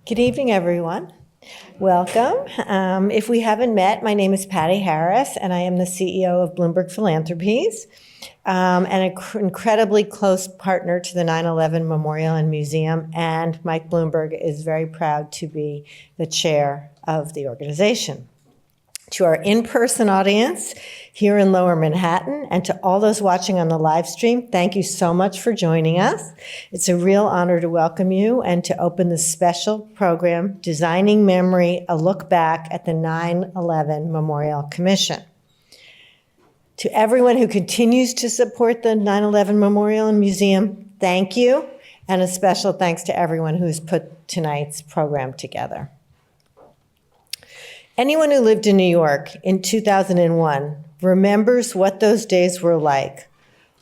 Good evening, everyone. Welcome. If we haven't met, my name is Patty Harris, and I am the CEO of Bloomberg Philanthropies, and an incredibly close partner to the 9/11 Memorial and Museum, and Mike Bloomberg is very proud to be the chair of the organization. To our in-person audience here in Lower Manhattan, and to all those watching on the live stream, thank you so much for joining us. It's a real honor to welcome you and to open this special program, Designing Memory, a look back at the 9/11 Memorial Commission. To everyone who continues to support the 9/11 Memorial and Museum, thank you, and a special thanks to everyone who's put tonight's program together. Anyone who lived in New York in 2001 remembers what those days were like.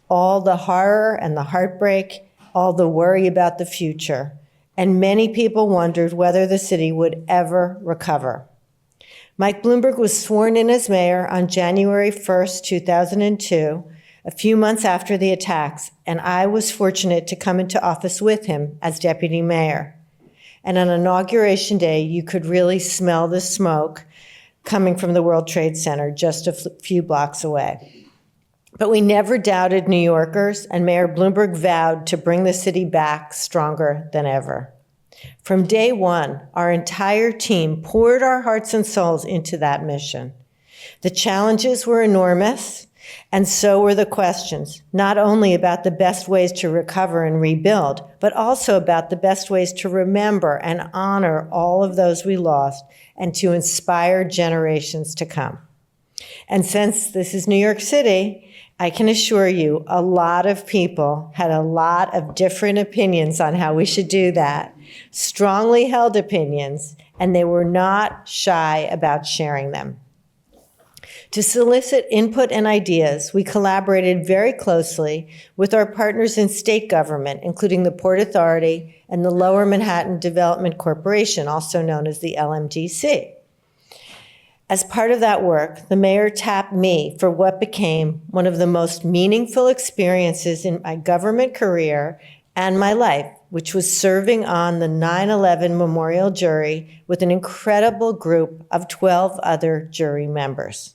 All the horror and the heartbreak, all the worry about the future, and many people wondered whether the city would ever recover. Mike Bloomberg was sworn in as mayor on January 1st, 2002, a few months after the attacks, and I was fortunate to come into office with him as deputy mayor. And on Inauguration Day, you could really smell the smoke coming from the World Trade Center just a few blocks away. But we never doubted New Yorkers, and Mayor Bloomberg vowed to bring the city back stronger than ever. From day one, our entire team poured our hearts and souls into that mission. The challenges were enormous, and so were the questions, not only about the best ways to recover and rebuild, but also about the best ways to remember and honor all of those we lost and to inspire generations to come. And since this is New York City, I can assure you a lot of people had a lot of different opinions on how we should do that, strongly held opinions, and they were not shy about sharing them. To solicit input and ideas, we collaborated very closely with our partners in state government, including the Port Authority and the Lower Manhattan Development Corporation, also known as the LMDC. As part of that work, the mayor tapped me for what became one of the most meaningful experiences in my government career and my life, which was serving on the 9/11 Memorial jury with an incredible group of 12 other jury members.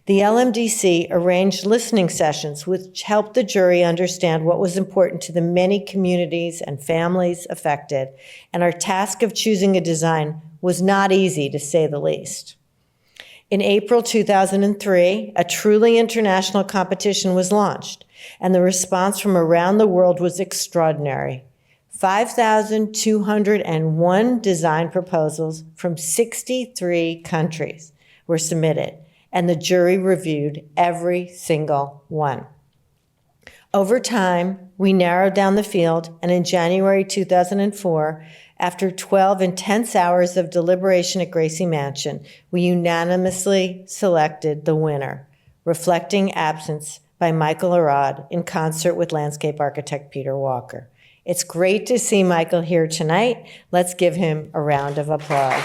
The LMDC arranged listening sessions which helped the jury understand what was important to the many communities and families affected, and our task of choosing a design was not easy, to say the least. In April 2003, a truly international competition was launched, and the response from around the world was extraordinary. 5,201 design proposals from 63 countries were submitted, and the jury reviewed every single one. Over time, we narrowed down the field, and in January 2004, after 12 intense hours of deliberation at Gracie Mansion, we unanimously selected the winner, Reflecting Absence by Michael Arad in concert with landscape architect Peter Walker. It's great to see Michael here tonight. Let's give him a round of applause.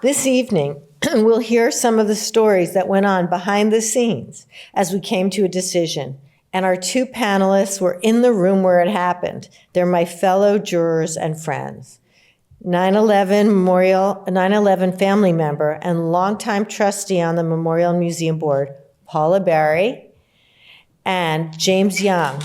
This evening, we'll hear some of the stories that went on behind the scenes as we came to a decision. And our two panelists were in the room where it happened. They're my fellow jurors and friends. 9/11 family member and longtime trustee on the Memorial Museum Board, Paula Berry, and James Young,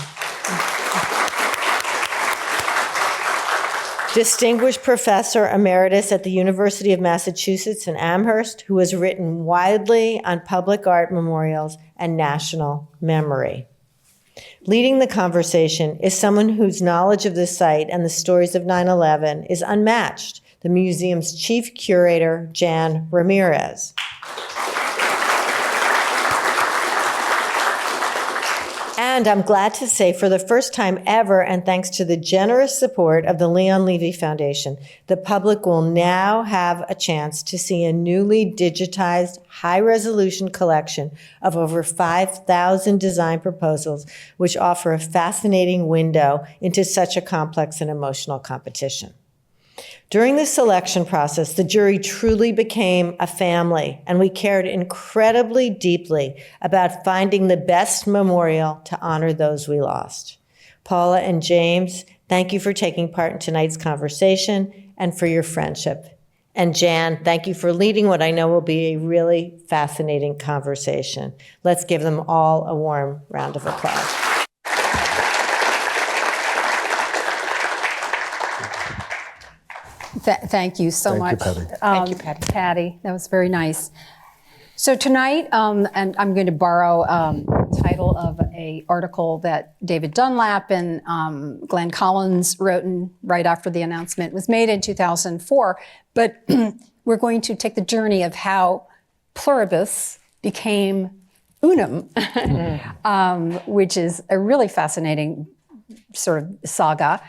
distinguished professor emeritus at the University of Massachusetts in Amherst, who has written widely on public art memorials and national memory. Leading the conversation is someone whose knowledge of the site and the stories of 9/11 is unmatched, the museum's chief curator, Jan Ramirez. And I'm glad to say, for the first time ever, and thanks to the generous support of the Leon Levy Foundation, the public will now have a chance to see a newly digitized, high-resolution collection of over 5,000 design proposals, which offer a fascinating window into such a complex and emotional competition. During the selection process, the jury truly became a family, and we cared incredibly deeply about finding the best memorial to honor those we lost. Paula and James, thank you for taking part in tonight's conversation and for your friendship. And Jan, thank you for leading what I know will be a really fascinating conversation. Let's give them all a warm round of applause. Thank you so much. Thank you, Patty. Patty, that was very nice. So tonight, and I'm going to borrow the title of an article that David Dunlap and Glenn Collins wrote right after the announcement was made in 2004. But we're going to take the journey of how pluribus became unum, which is a really fascinating sort of saga.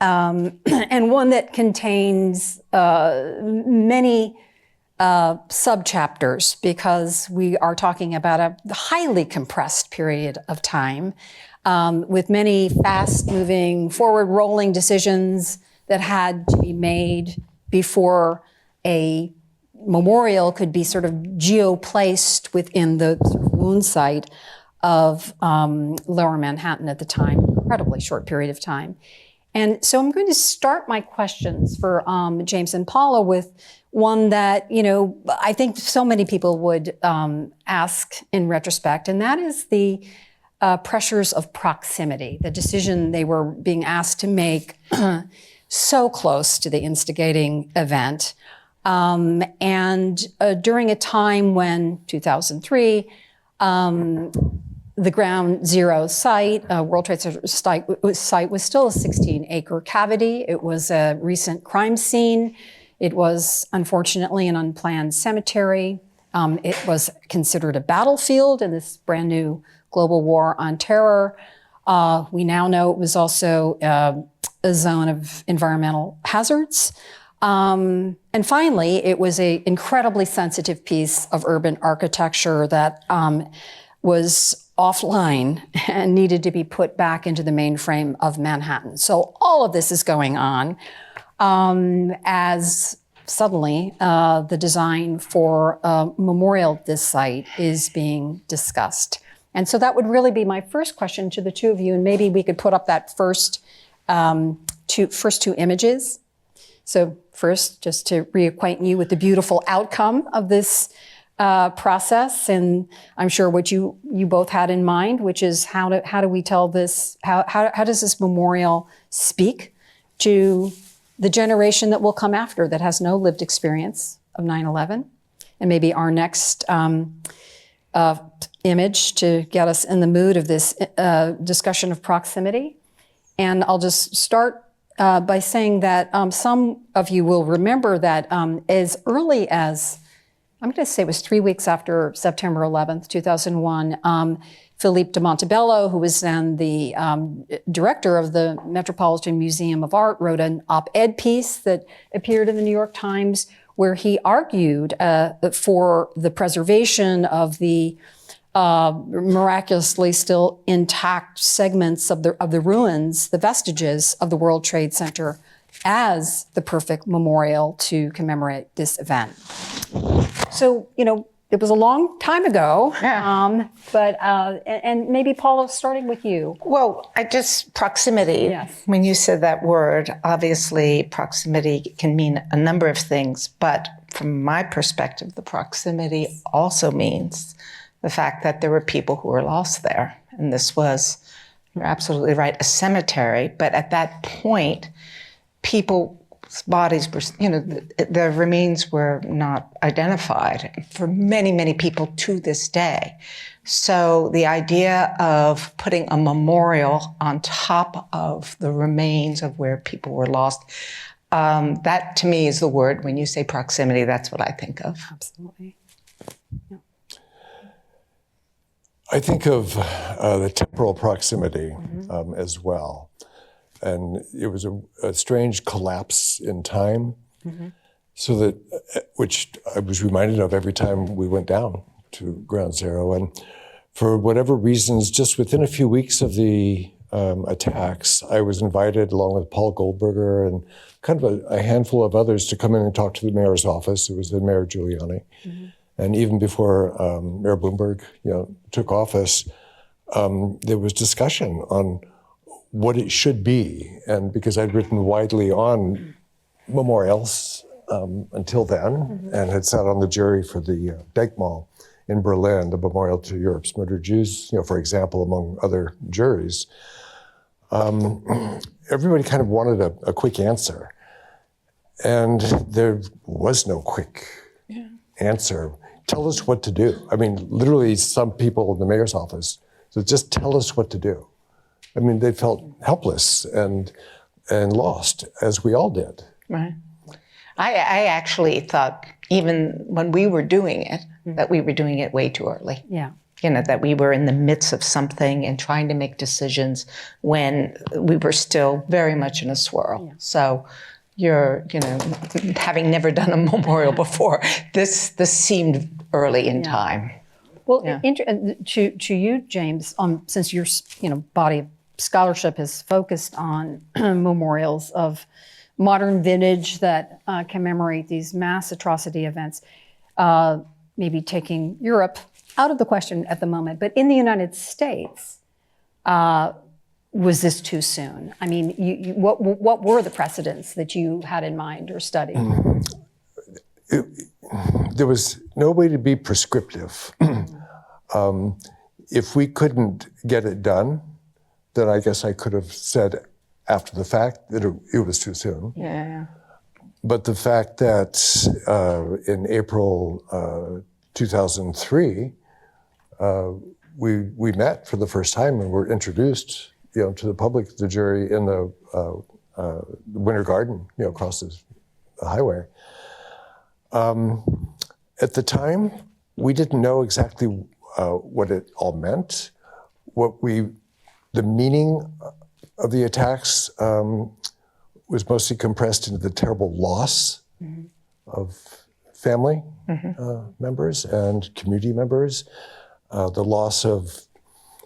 And one that contains many subchapters, because we are talking about a highly compressed period of time with many fast-moving, forward-rolling decisions that had to be made before a memorial could be sort of geoplaced within the sort of wound site of Lower Manhattan at the time, incredibly short period of time. And so I'm going to start my questions for James and Paula with one that, I think so many people would ask in retrospect, and that is the pressures of proximity, the decision they were being asked to make so close to the instigating event. And during a time when, 2003, the Ground Zero site, World Trade Center site, was still a 16-acre cavity. It was a recent crime scene. It was, unfortunately, an unplanned cemetery. It was considered a battlefield in this brand new global war on terror. We now know it was also a zone of environmental hazards. And finally, it was an incredibly sensitive piece of urban architecture that was offline and needed to be put back into the mainframe of Manhattan. So all of this is going on as suddenly the design for a memorial at this site is being discussed. And so that would really be my first question to the two of you, and maybe we could put up that first two images. So first, just to reacquaint you with the beautiful outcome of this process, and I'm sure what you both had in mind, which is how do we tell this? How does this memorial speak to the generation that will come after that has no lived experience of 9/11? And maybe our next image to get us in the mood of this discussion of proximity. And I'll just start by saying that some of you will remember that as early as, I'm going to say it was 3 weeks after September 11th, 2001, Philippe de Montebello, who was then the director of the Metropolitan Museum of Art, wrote an op-ed piece that appeared in the New York Times where he argued for the preservation of the miraculously still intact segments of the ruins, the vestiges of the World Trade Center, as the perfect memorial to commemorate this event. So, it was a long time ago, but and maybe Paula, starting with you. Well, proximity. Yes. When you said that word, obviously proximity can mean a number of things, but from my perspective, the proximity also means the fact that there were people who were lost there. And this was, you're absolutely right, a cemetery. But at that point, people's bodies were, the remains were not identified for many, many people to this day. So the idea of putting a memorial on top of the remains of where people were lost, that to me is the word. When you say proximity, that's what I think of. Absolutely. Yeah. I think of the temporal proximity as well. And it was a strange collapse in time, so that, which I was reminded of every time we went down to Ground Zero. And for whatever reasons, just within a few weeks of the attacks, I was invited along with Paul Goldberger and kind of a handful of others to come in and talk to the mayor's office. It was the Mayor Giuliani. And even before Mayor Bloomberg, took office, there was discussion on what it should be. And because I'd written widely on memorials until then, and had sat on the jury for the Denkmal in Berlin, the memorial to Europe's murdered Jews, for example, among other juries, everybody kind of wanted a quick answer. And there was no quick answer. Tell us what to do. I mean, literally some people in the mayor's office said, just tell us what to do. I mean, they felt helpless and lost, as we all did. Right. I actually thought, even when we were doing it, that we were doing it way too early. Yeah. That we were in the midst of something and trying to make decisions when we were still very much in a swirl. Yeah. So having never done a memorial before, this seemed early in time. Well, to you, James, since your body of scholarship is focused on memorials of modern vintage that commemorate these mass atrocity events, maybe taking Europe out of the question at the moment, but in the United States, was this too soon? I mean, what were the precedents that you had in mind or studied? There was no way to be prescriptive. If we couldn't get it done, then I guess I could have said after the fact that it was too soon. Yeah. But the fact that in April 2003, we met for the first time and were introduced, to the public, the jury, in the Winter Garden, across the highway. At the time, we didn't know exactly what it all meant. The meaning of the attacks was mostly compressed into the terrible loss of family members and community members, the loss of,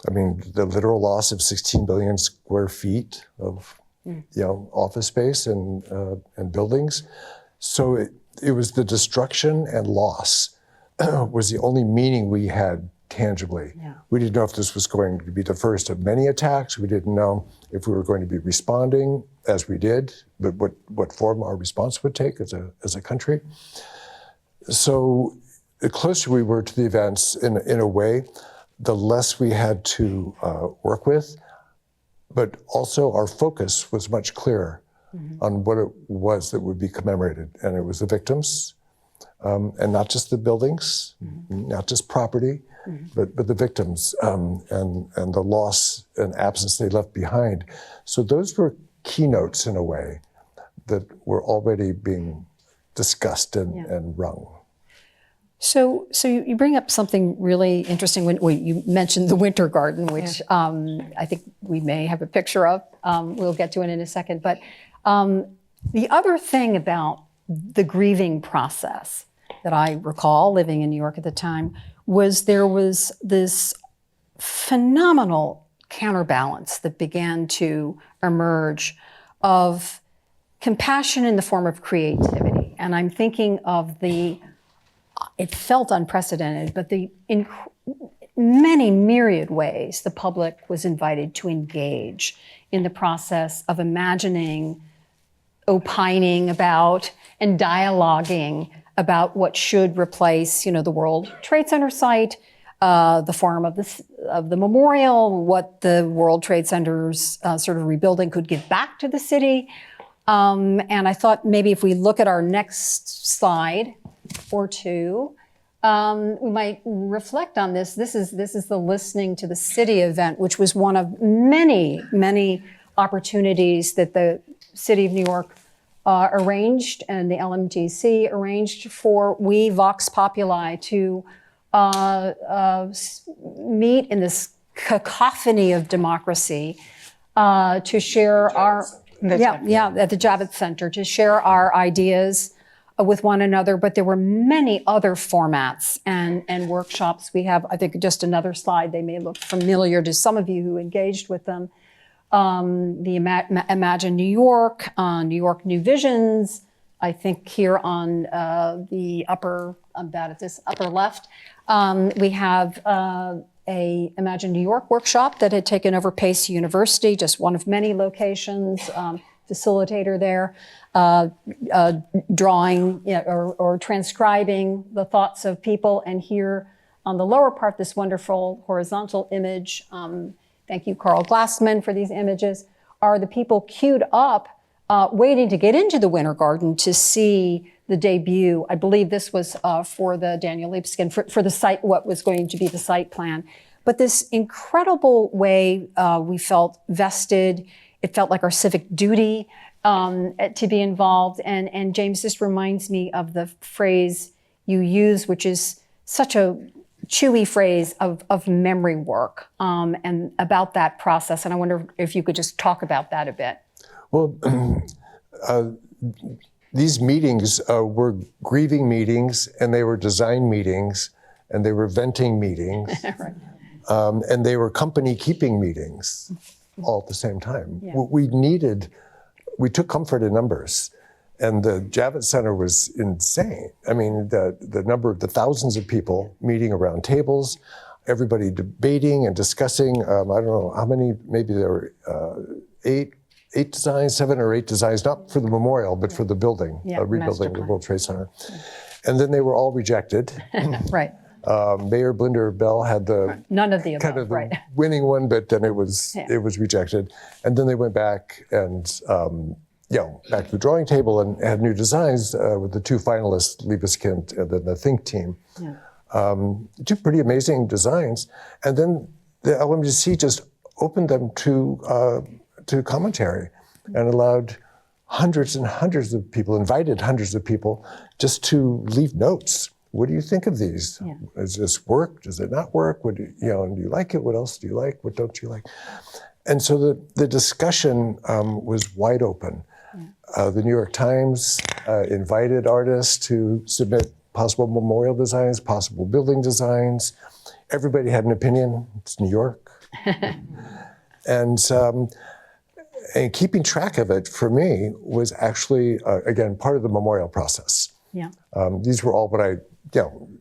the literal loss of 16 billion square feet of, office space and buildings. So it was the destruction and loss was the only meaning we had tangibly. Yeah. We didn't know if this was going to be the first of many attacks. We didn't know if we were going to be responding as we did, but what form our response would take as a country. So the closer we were to the events, in a way, the less we had to work with, but also our focus was much clearer on what it was that would be commemorated. And it was the victims, and not just the buildings, not just property, but the victims and the loss and absence they left behind. So those were keynotes, in a way, that were already being discussed and rung. So you bring up something really interesting when you mentioned the Winter Garden, which I think we may have a picture of. We'll get to it in a second. But the other thing about the grieving process that I recall living in New York at the time was there was this phenomenal counterbalance that began to emerge of compassion in the form of creativity. And I'm thinking of it felt unprecedented, but in many myriad ways, the public was invited to engage in the process of imagining, opining about, and dialoguing about what should replace, the World Trade Center site, the form of the memorial, what the World Trade Center's sort of rebuilding could give back to the city. And I thought maybe if we look at our next slide or two, we might reflect on this. This is the Listening to the City event, which was one of many, many opportunities that the City of New York arranged and the LMTC arranged for we, Vox Populi, to meet in this cacophony of democracy to share our at the Javits Center, to share our ideas with one another. But there were many other formats and workshops. We have, I think, just another slide. They may look familiar to some of you who engaged with them. the Imagine New York, New York New Visions. I think here on the upper, I'm bad at this, upper left, we have a Imagine New York workshop that had taken over Pace University, just one of many locations, facilitator there, drawing or transcribing the thoughts of people. And here on the lower part, this wonderful horizontal image, thank you, Carl Glassman, for these images, are the people queued up waiting to get into the Winter Garden to see the debut. I believe this was for the Daniel Libeskind, for the site, what was going to be the site plan. But this incredible way we felt vested. It felt like our civic duty to be involved. And James, this reminds me of the phrase you use, which is such a chewy phrase of memory work and about that process. And I wonder if you could just talk about that a bit. Well, these meetings were grieving meetings, and they were design meetings, and they were venting meetings, right. And they were company keeping meetings all at the same time. Yeah. We took comfort in numbers, and the Javits Center was insane. I mean, the number of the thousands of people meeting around tables, everybody debating and discussing. I don't know how many, maybe there were eight designs, 7 or 8 designs, not for the memorial, but for the building, rebuilding the World Trade Center. And then they were all rejected. Right. Mayor Blinder Bell had the none of the above, kind of the right. winning one, but then it was rejected. And then they went back and back to the drawing table and had new designs with the 2 finalists, Libeskind and then the Think team. Yeah. 2 pretty amazing designs. And then the LMDC just opened them to commentary and allowed hundreds and hundreds of people, invited hundreds of people just to leave notes. What do you think of these? Yeah. Does this work? Does it not work? Do you like it? What else do you like? What don't you like? And so the discussion was wide open. Yeah. The New York Times invited artists to submit possible memorial designs, possible building designs. Everybody had an opinion. It's New York. And keeping track of it for me was actually, again, part of the memorial process. Yeah. These were all what I,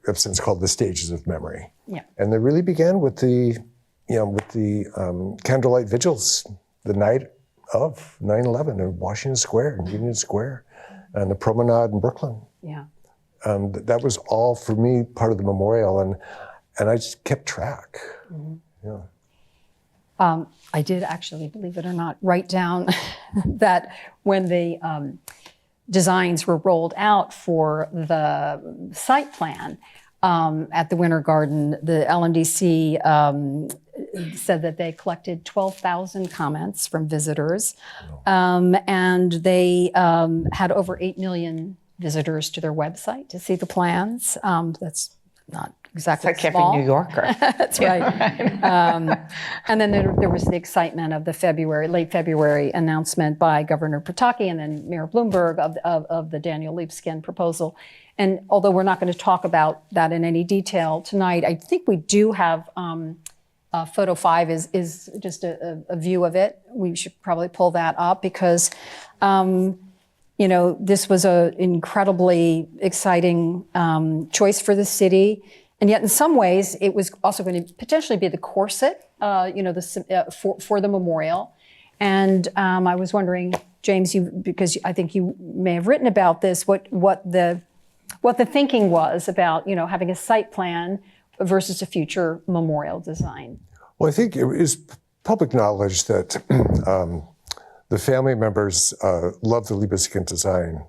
have since called the stages of memory. Yeah. And they really began with the candlelight vigils the night of 9/11 in Washington Square and Union Square and the promenade in Brooklyn. Yeah. That was all for me part of the memorial, and I just kept track. Mm-hmm. Yeah. I did actually, believe it or not, write down that when the designs were rolled out for the site plan at the Winter Garden, the LMDC said that they collected 12,000 comments from visitors, and they had over 8 million visitors to their website to see the plans. That's not exactly it's like small. Every New Yorker. That's right. And then there was the excitement of the late February announcement by Governor Pataki and then Mayor Bloomberg of the Daniel Libeskind proposal. And although we're not going to talk about that in any detail tonight, I think we do have photo 5 is just a view of it. We should probably pull that up because this was an incredibly exciting choice for the city. And yet in some ways, it was also going to potentially be the corset, for the memorial. And I was wondering, James, because I think you may have written about this, what the thinking was about, having a site plan versus a future memorial design. Well, I think it is public knowledge that the family members love the Libeskind design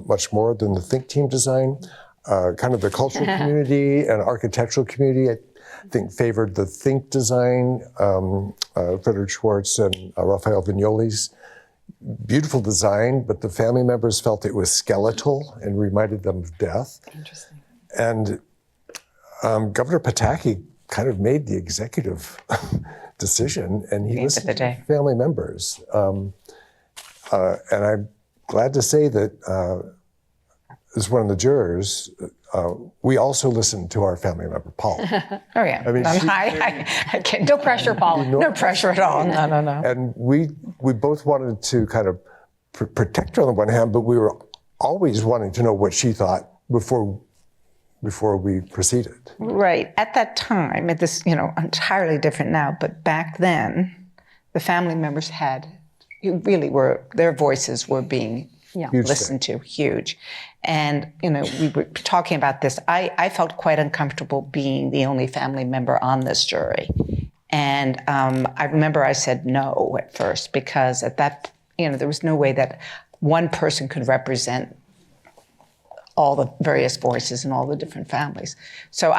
much more than the Think Team design. Kind of the cultural community and architectural community, I think, favored the Think design, Frederick Schwartz and Raphael Vignoli's beautiful design, but the family members felt it was skeletal and reminded them of death. Interesting. And Governor Pataki kind of made the executive decision, and he listened to the family members. And I'm glad to say that as one of the jurors, we also listened to our family member, Paula. Oh, yeah. I mean, I can't. No pressure, Paula. No pressure at all. No. And we both wanted to kind of protect her on the one hand, but we were always wanting to know what she thought before we proceeded. Right. At that time, entirely different now, but back then, the family members their voices were being listened to, huge. And, we were talking about this. I felt quite uncomfortable being the only family member on this jury. And I remember I said no at first because at that, there was no way that one person could represent all the various voices and all the different families. So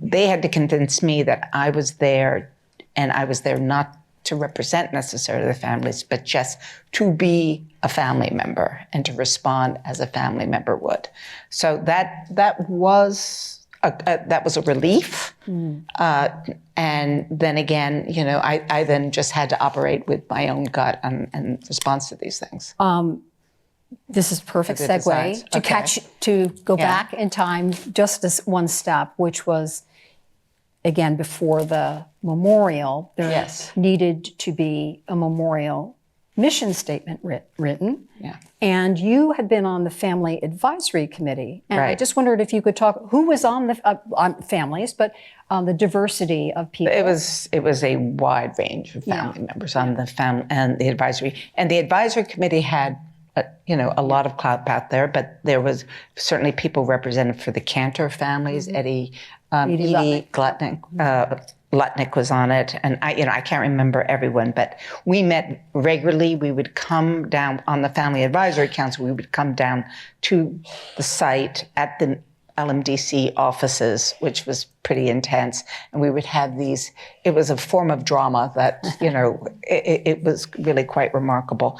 they had to convince me that I was there, and I was there not to represent necessarily the families, but just to be a family member and to respond as a family member would. So that was a relief. And then again, I then just had to operate with my own gut and response to these things. This is perfect The segue designs. to go back in time just as one step, which was, again, before the memorial, there needed to be a memorial mission statement written. Yeah. And you had been on the Family Advisory Committee. And I just wondered if you could talk, who was on the on families, but the diversity of people. It was a wide range of family members on the and the advisory. And the advisory committee had a lot of clout out there, but there was certainly people represented for the Cantor families. Edie Lutnick was on it, and I can't remember everyone, but we met regularly. We would come down on the Family Advisory Council. We would come down to the site at the LMDC offices, which was pretty intense, and we would have these. It was a form of drama that it was really quite remarkable.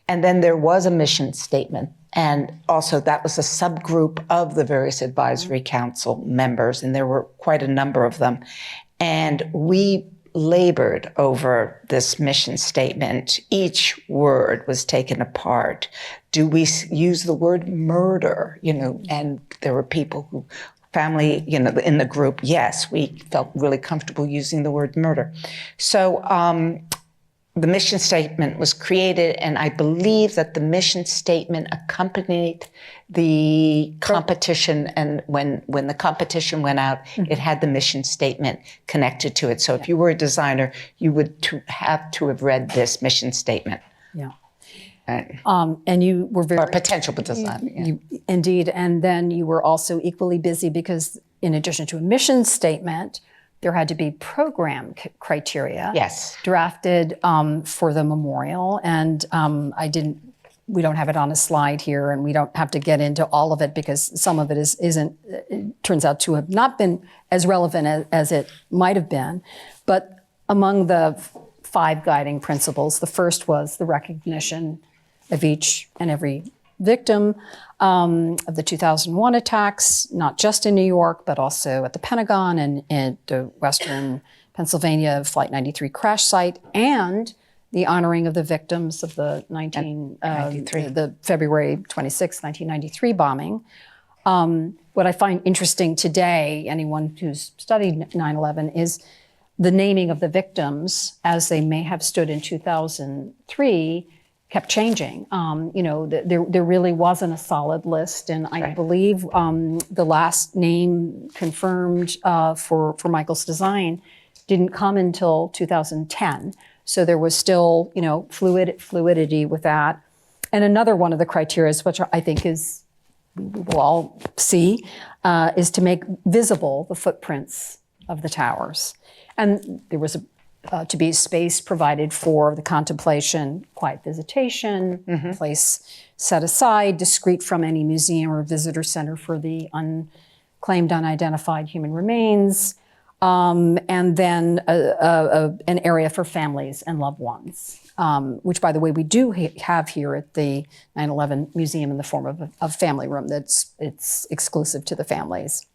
And then there was a mission statement. And also that was a subgroup of the various advisory council members, and there were quite a number of them. And we labored over this mission statement. Each word was taken apart. Do we use the word murder? And there were people who, family, in the group, yes, we felt really comfortable using the word murder. So, the mission statement was created, and I believe that the mission statement accompanied the competition. And when the competition went out, it had the mission statement connected to it. So if you were a designer, you would have to have read this mission statement. Yeah. And you were very... Or potential designer. Indeed. And then you were also equally busy because in addition to a mission statement, there had to be program criteria drafted for the memorial. And we don't have it on a slide here, and we don't have to get into all of it because some of it turns out to have not been as relevant as it might have been. But among the 5 guiding principles, the first was the recognition of each and every victim of the 2001 attacks, not just in New York, but also at the Pentagon and at the Western Pennsylvania Flight 93 crash site, and the honoring of the victims of the the February 26, 1993 bombing. What I find interesting today, anyone who's studied 9/11, is the naming of the victims as they may have stood in 2003 kept changing. There really wasn't a solid list, and I believe the last name confirmed for Michael's design didn't come until 2010. So there was still, fluidity with that. And another one of the criteria, which I think is we will all see, is to make visible the footprints of the towers. And there was to be space provided for the contemplation, quiet visitation, place set aside, discreet from any museum or visitor center for the unclaimed, unidentified human remains, and then an area for families and loved ones, which, by the way, we do have here at the 9/11 Museum in the form of a family room it's exclusive to the families.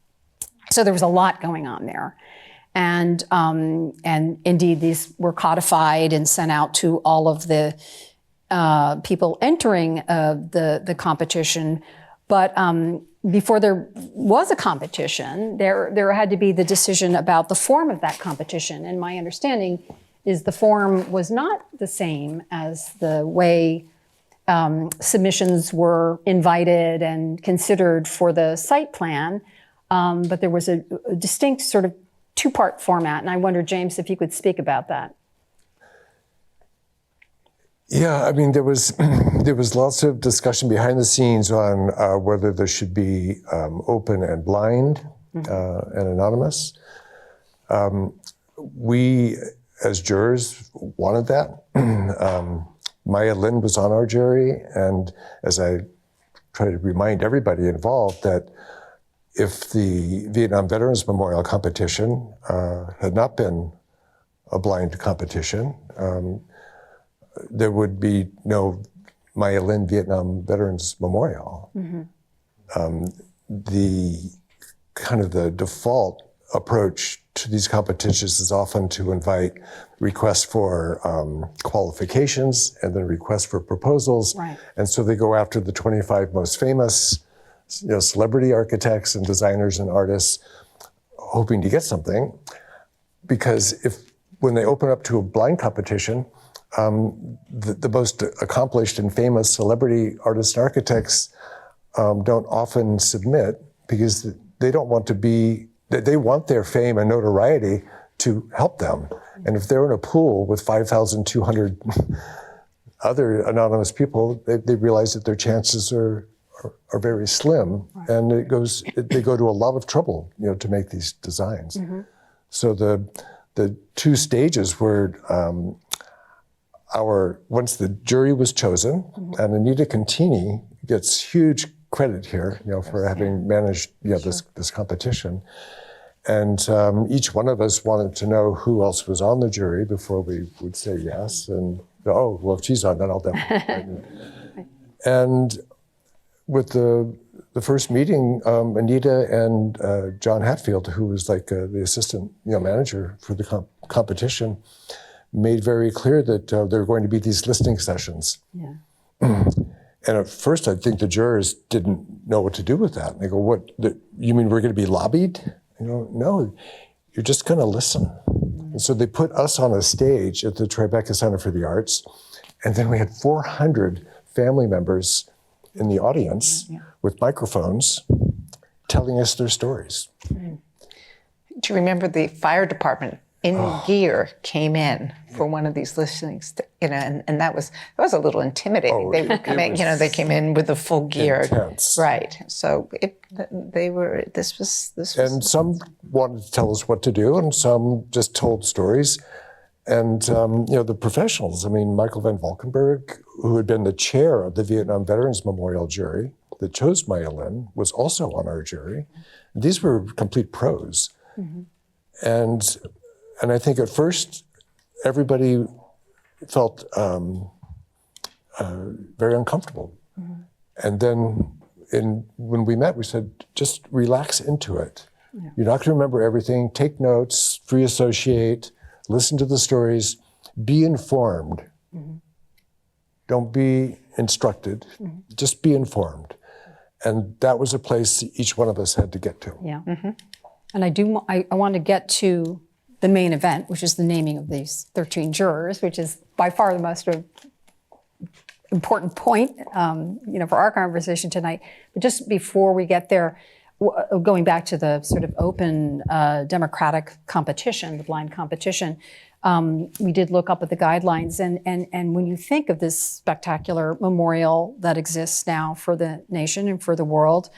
So there was a lot going on there. And indeed, these were codified and sent out to all of the people entering the competition But before there was a competition, there had to be the decision about the form of that competition. And my understanding is the form was not the same as the way submissions were invited and considered for the site plan, but there was a distinct sort of two-part format. And I wonder, James, if you could speak about that. Yeah, I mean, there was lots of discussion behind the scenes on whether there should be open and blind and anonymous. We, as jurors, wanted that. Maya Lin was on our jury, and as I try to remind everybody involved that if the Vietnam Veterans Memorial competition had not been a blind competition, there would be no Maya Lin Vietnam Veterans Memorial. The kind of the default approach to these competitions is often to invite requests for qualifications and then requests for proposals. Right. And so they go after the 25 most famous, celebrity architects and designers and artists, hoping to get something. Because when they open up to a blind competition, the most accomplished and famous celebrity artists and architects don't often submit because they don't want to be, they want their fame and notoriety to help them. And if they're in a pool with 5,200 other anonymous people, they realize that their chances are very slim. Right. And they go to a lot of trouble, to make these designs. So the two stages were, once the jury was chosen, and Anita Contini gets huge credit here, for having managed, this competition. And each one of us wanted to know who else was on the jury before we would say yes. And if she's on, then I'll definitely. And with the first meeting, Anita and John Hatfield, who was like the assistant, manager for the competition, made very clear that there were going to be these listening sessions. Yeah. And at first, I think the jurors didn't know what to do with that. And they go, "What? You mean we're going to be lobbied?" No, you're just going to listen. And so they put us on a stage at the Tribeca Center for the Arts, and then we had 400 family members in the audience with microphones telling us their stories. Do you remember the fire department in gear came in for one of these listenings, and that was a little intimidating. They were coming, they came in with the full gear, intense. Right? So this was. And some wanted to tell us what to do, and some just told stories. And the professionals. I mean, Michael Van Valkenburg, who had been the chair of the Vietnam Veterans Memorial jury that chose Maya Lin, was also on our jury. These were complete pros, and I think at first, everybody felt very uncomfortable. And then when we met, we said, just relax into it. Yeah. You're not going to remember everything. Take notes, free associate, listen to the stories, be informed. Don't be instructed, just be informed. And that was a place each one of us had to get to. Yeah. And I want to get to the main event, which is the naming of these 13 jurors, which is by far the most important point, for our conversation tonight. But just before we get there, going back to the sort of open democratic competition, the blind competition, we did look up at the guidelines. And when you think of this spectacular memorial that exists now for the nation and for the world,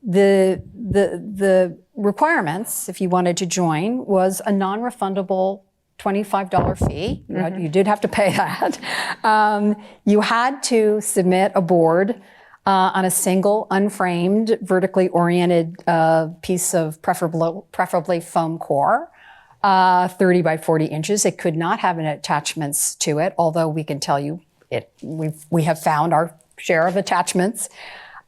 the requirements, if you wanted to join, was a non-refundable $25 fee. You did have to pay that. You had to submit a board on a single, unframed, vertically oriented piece of preferably foam core, 30 by 40 inches. It could not have any attachments to it, although we can tell you we have found our share of attachments.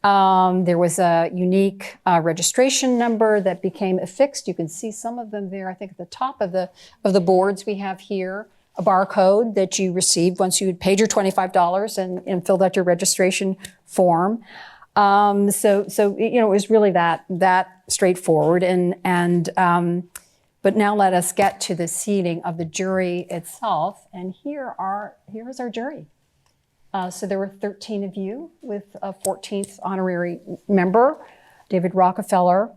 There was a unique registration number that became affixed. You can see some of them there, I think, at the top of the boards we have here. a barcode that you received once you had paid your $25 and filled out your registration form. So it was really that straightforward. But now let us get to the seating of the jury itself. And here is our jury. So there were 13 of you with a 14th honorary member, David Rockefeller.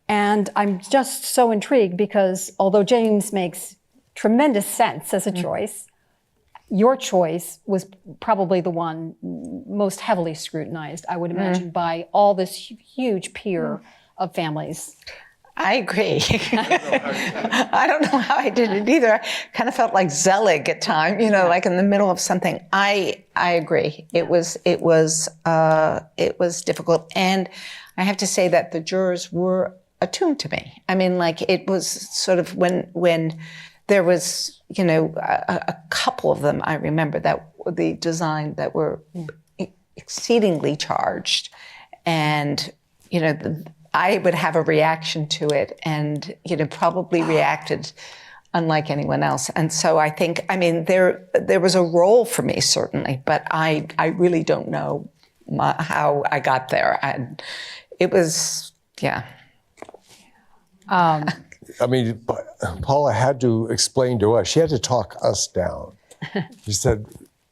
And I'm just so intrigued because although James makes tremendous sense as a choice, your choice was probably the one most heavily scrutinized, I would imagine, by all this huge peer of families. I agree. I don't know how I did it either. I kind of felt like Zelig at times, like in the middle of something. I agree. It was difficult, and I have to say that the jurors were attuned to me. I mean, like it was sort of when there was, a couple of them I remember that the design that were exceedingly charged, and I would have a reaction to it and, probably reacted unlike anyone else. And so I think, there was a role for me, certainly, but I really don't know how I got there. It was, yeah. Paula had to explain to us, she had to talk us down. She said,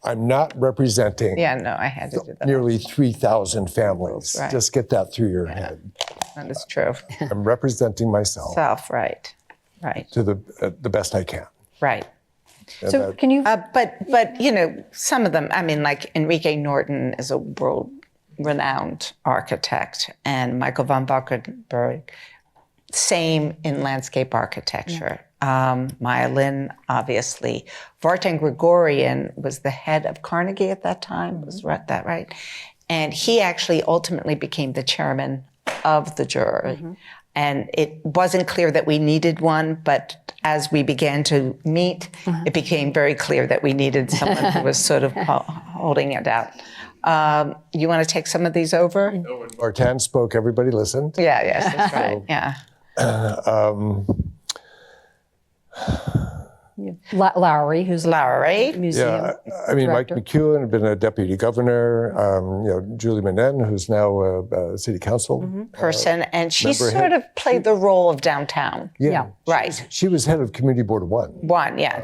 I'm not representing I had to do that. nearly 3,000 families. Right. Just get that through your head. That is true. I'm representing myself Right. to the best I can. Right. And So can you? But some of them, like Enrique Norton is a world-renowned architect, and Michael von Valkenburg, same in landscape architecture. Maya Lin, obviously. Vartan Gregorian was the head of Carnegie at that time, was that right? And he actually ultimately became the chairman of the jury. And it wasn't clear that we needed one, but as we began to meet, it became very clear that we needed someone who was sort of holding it out. You want to take some of these over? When Vartan spoke, everybody listened. Yeah, yes, that's right, yeah. Lowry, who's Lowry. museum Mike director. McEwen had been a deputy governor. Julie Manen, who's now a city council person, and she member sort of played the role of downtown. Yeah. Right. She was head of Community Board 1.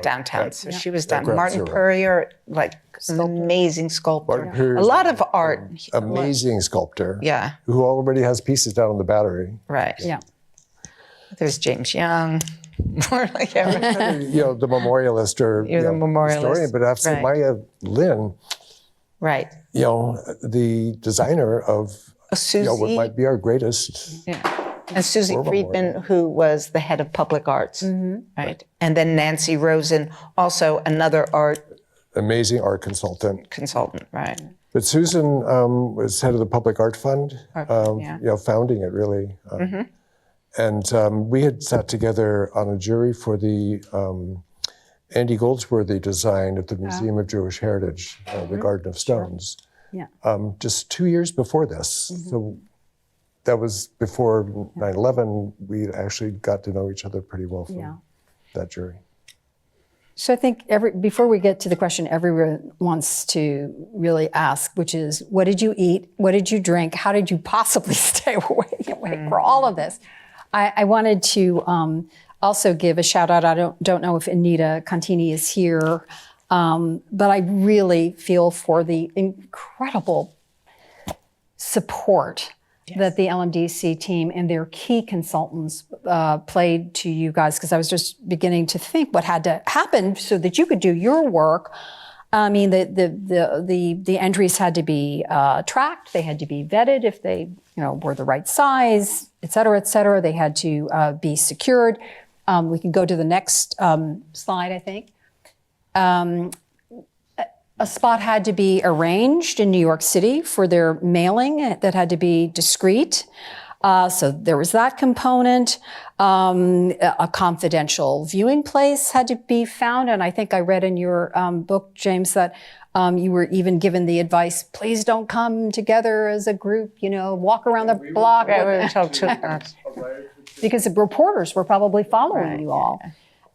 Downtown. So she was down. Ground Martin Zero. Purrier, an amazing sculptor. Martin Purrier A is lot of art. Amazing sculptor. Yeah. Who already has pieces down on the Battery. Right. Yeah. There's James Young. More like The memorialist or You're the memorialist. historian, but after Right. Maya Lin, right. the designer of Susie. what might be our greatest. And Susie War Friedman, memorial. who was the head of public arts. Right. And then Nancy Rosen, also another art Amazing art consultant. consultant. Right. But Susan was head of the Public Art Fund, founding it really. And we had sat together on a jury for the Andy Goldsworthy design at the Museum of Jewish Heritage, the Garden of Stones, Yeah. just 2 years before this. So that was before 9/11. We actually got to know each other pretty well from that jury. So I think before we get to the question everyone wants to really ask, which is, what did you eat? What did you drink? How did you possibly stay awake for all of this? I wanted to also give a shout out. I don't know if Anita Contini is here, but I really feel for the incredible support that the LMDC team and their key consultants played to you guys, because I was just beginning to think what had to happen so that you could do your work. I mean, the entries had to be tracked. They had to be vetted if they, were the right size, et cetera, et cetera. They had to be secured. We can go to the next slide, I think. A spot had to be arranged in New York City for their mailing that had to be discreet. So there was that component. A confidential viewing place had to be found. And I think I read in your book, James, that you were even given the advice, please don't come together as a group, walk around the block. We were told to. Because the reporters were probably following you all.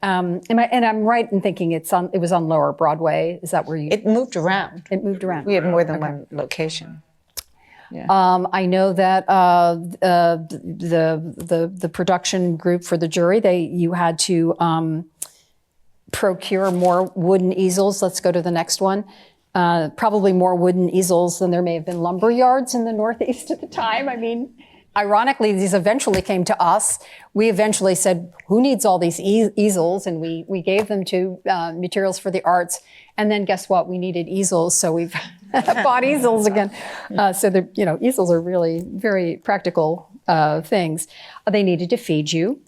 And I'm right in thinking it was on Lower Broadway. Is that where you? It moved around. It moved around. We had more than one location. I know that the production group for the jury, you had to procure more wooden easels. Let's go to the next one. Probably more wooden easels than there may have been lumber yards in the Northeast at the time. I mean, ironically, these eventually came to us. We eventually said, who needs all these easels? And we gave them to Materials for the Arts. And then guess what? We needed easels, so we've bought easels again. So easels are really very practical things. They needed to feed you.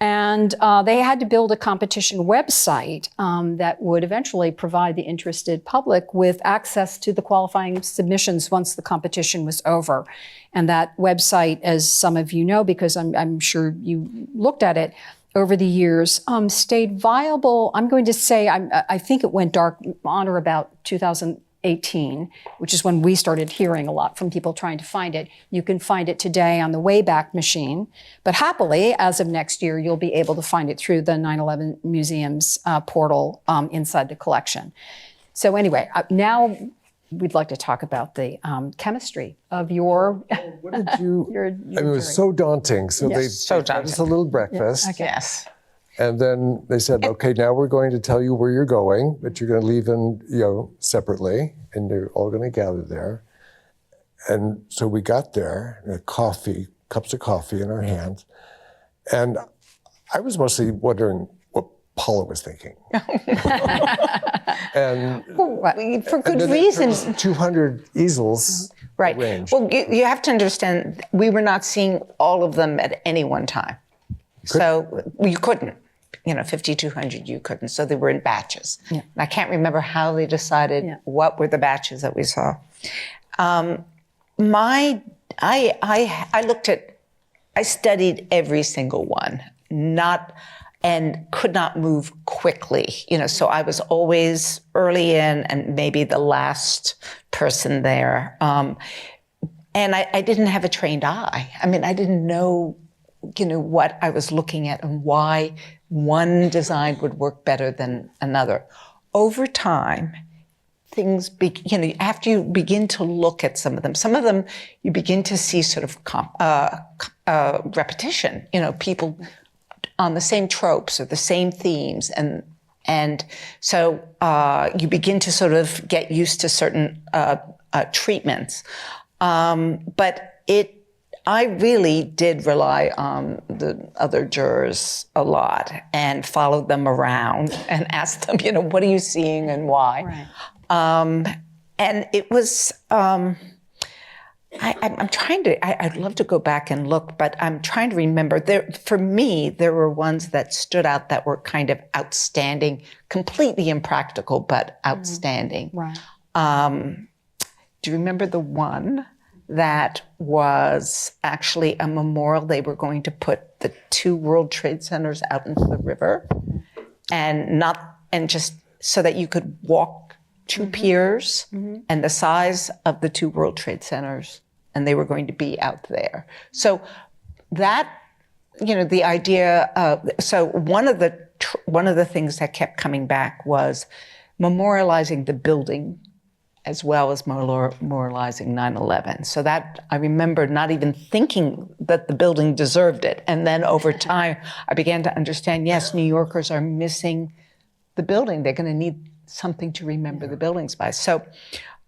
And they had to build a competition website that would eventually provide the interested public with access to the qualifying submissions once the competition was over. And that website, as some of you know, because I'm sure you looked at it over the years, stayed viable. I'm going to say, I think it went dark on or about 2018, which is when we started hearing a lot from people trying to find it. You can find it today on the Wayback Machine, but happily, as of next year, you'll be able to find it through the 9/11 Museum's portal inside the collection. So anyway, now we'd like to talk about the chemistry of your. What did you? your I mean, it was so daunting. So they so gave us a little breakfast. Okay. Yes. And then they said, okay, now we're going to tell you where you're going, but you're going to leave in, separately, and you're all going to gather there. And so we got there, cups of coffee in our hands. And I was mostly wondering what Paula was thinking. And For good then reasons. 200 easels Right. arranged. Well, you have to understand, we were not seeing all of them at any one time. So you couldn't. 5,200, you couldn't. So they were in batches. Yeah. And I can't remember how they decided what were the batches that we saw. I studied every single one, and could not move quickly. So I was always early in and maybe the last person there. And I didn't have a trained eye. I mean, I didn't know what I was looking at and why one design would work better than another. Over time, things, after you begin to look at some of them you begin to see sort of repetition, people on the same tropes or the same themes. And so you begin to sort of get used to certain treatments. But I really did rely on the other jurors a lot and followed them around and asked them, what are you seeing and why? Right. And it was, I'm trying to, I'd love to go back and look, but I'm trying to remember. For me, there were ones that stood out that were kind of outstanding, completely impractical, but outstanding. Right. Do you remember the one that was actually a memorial? They were going to put the 2 World Trade Centers out into the river, and just so that you could walk 2 piers and the size of the 2 World Trade Centers, and they were going to be out there. So that, the idea. So one of the things that kept coming back was memorializing the building, as well as memorializing 9/11. So that, I remember not even thinking that the building deserved it. And then over time, I began to understand, yes, New Yorkers are missing the building. They're going to need something to remember the buildings by. So,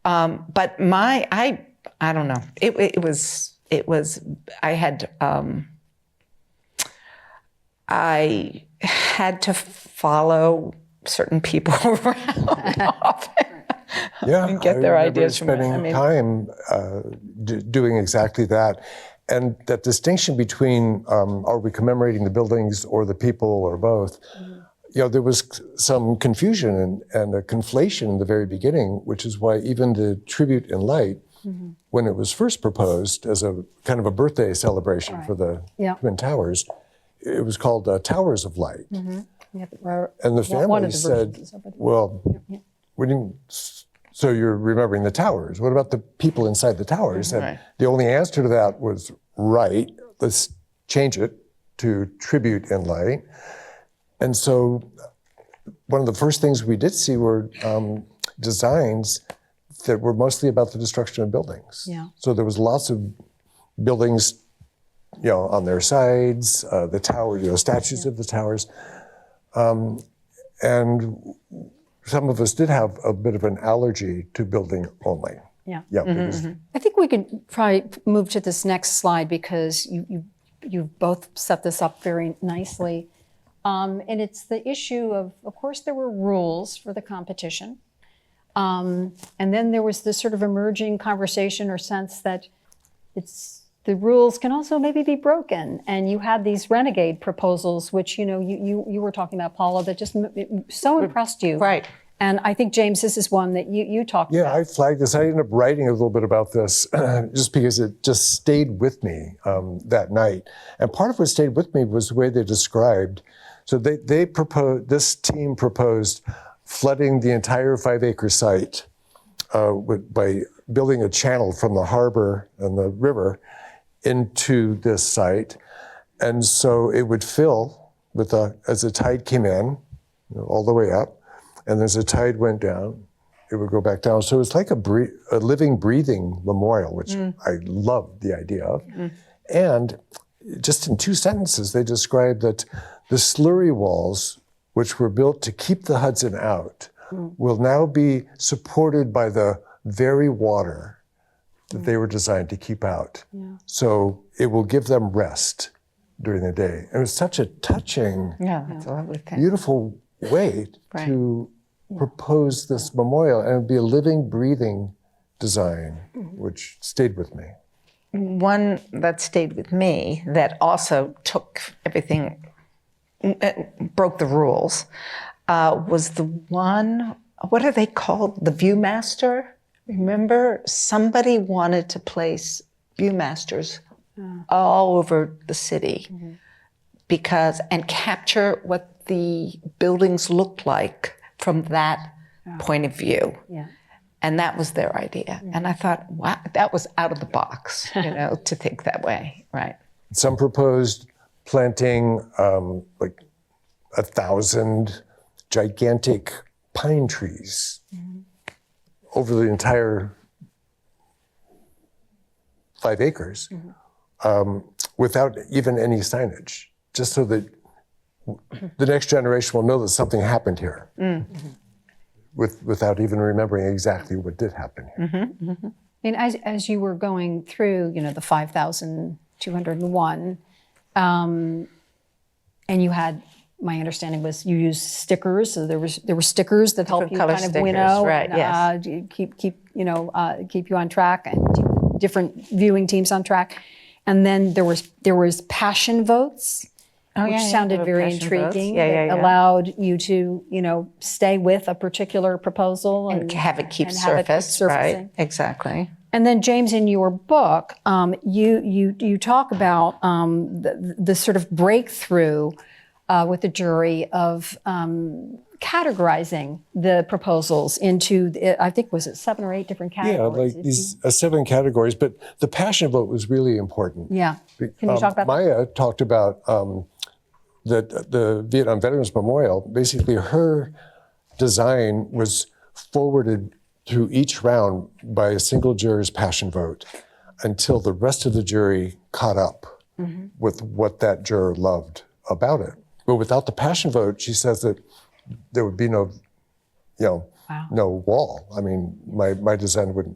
but I don't know. I had to follow certain people around often. And get their ideas from spending time doing exactly that. And that distinction between are we commemorating the buildings or the people or both, there was some confusion and a conflation in the very beginning, which is why even the tribute in light, when it was first proposed as a kind of a birthday celebration for the Twin Towers, it was called Towers of Light. And the family said, well, we didn't. So you're remembering the towers. What about the people inside the towers? And the only answer to that was, right, let's change it to tribute in light. And so one of the first things we did see were designs that were mostly about the destruction of buildings. Yeah. So there was lots of buildings, on their sides, the tower, statues of the towers. And some of us did have a bit of an allergy to building only. Yeah. Yeah. Because I think we could probably move to this next slide because you've both set this up very nicely. And it's the issue of course, there were rules for the competition. And then there was this sort of emerging conversation or sense that the rules can also maybe be broken. And you had these renegade proposals, which, you were talking about, Paula, that just so impressed you. Right. And I think, James, this is one that you talked about. Yeah, I flagged this. I ended up writing a little bit about this just because it just stayed with me that night. And part of what stayed with me was the way they described. So they proposed, this team proposed flooding the entire 5-acre site by building a channel from the harbor and the river into this site. And so it would fill as the tide came in, all the way up, and as the tide went down, it would go back down. So it's like a living, breathing memorial, which I loved the idea of. And just in 2 sentences, they described that the slurry walls, which were built to keep the Hudson out, will now be supported by the very water that they were designed to keep out. So it will give them rest during the day. And it was such a touching, That's a lovely thing. beautiful way to propose this memorial, and it'd be a living, breathing design, which stayed with me. One that stayed with me that also took everything, broke the rules, was the one, what are they called? The Viewmaster? Remember, somebody wanted to place Viewmasters all over the city and capture what the buildings looked like from that point of view. Yeah. And that was their idea. And I thought, wow, that was out of the box, to think that way, right? Some proposed planting like 1,000 gigantic pine trees over the entire 5 acres without even any signage, just so that the next generation will know that something happened here without even remembering exactly what did happen here. And as you were going through, the 5,201, and you had, my understanding was you used stickers. So there were stickers that help you color kind of stickers, winnow, right, and, yes. keep you on track and keep different viewing teams on track. And then there was passion votes. Which sounded very intriguing. That allowed you to, stay with a particular proposal And have it keep surface, right? Exactly. And then, James, in your book, you talk about the sort of breakthrough with the jury of categorizing the proposals into, I think, was it 7 or 8 different categories? Yeah, like these 7 categories, but the passion vote was really important. Yeah. Can you talk about that? Maya talked about the Vietnam Veterans Memorial. Basically, her design was forwarded through each round by a single juror's passion vote until the rest of the jury caught up with what that juror loved about it. But without the passion vote, she says that there would be no wall. I mean, my design would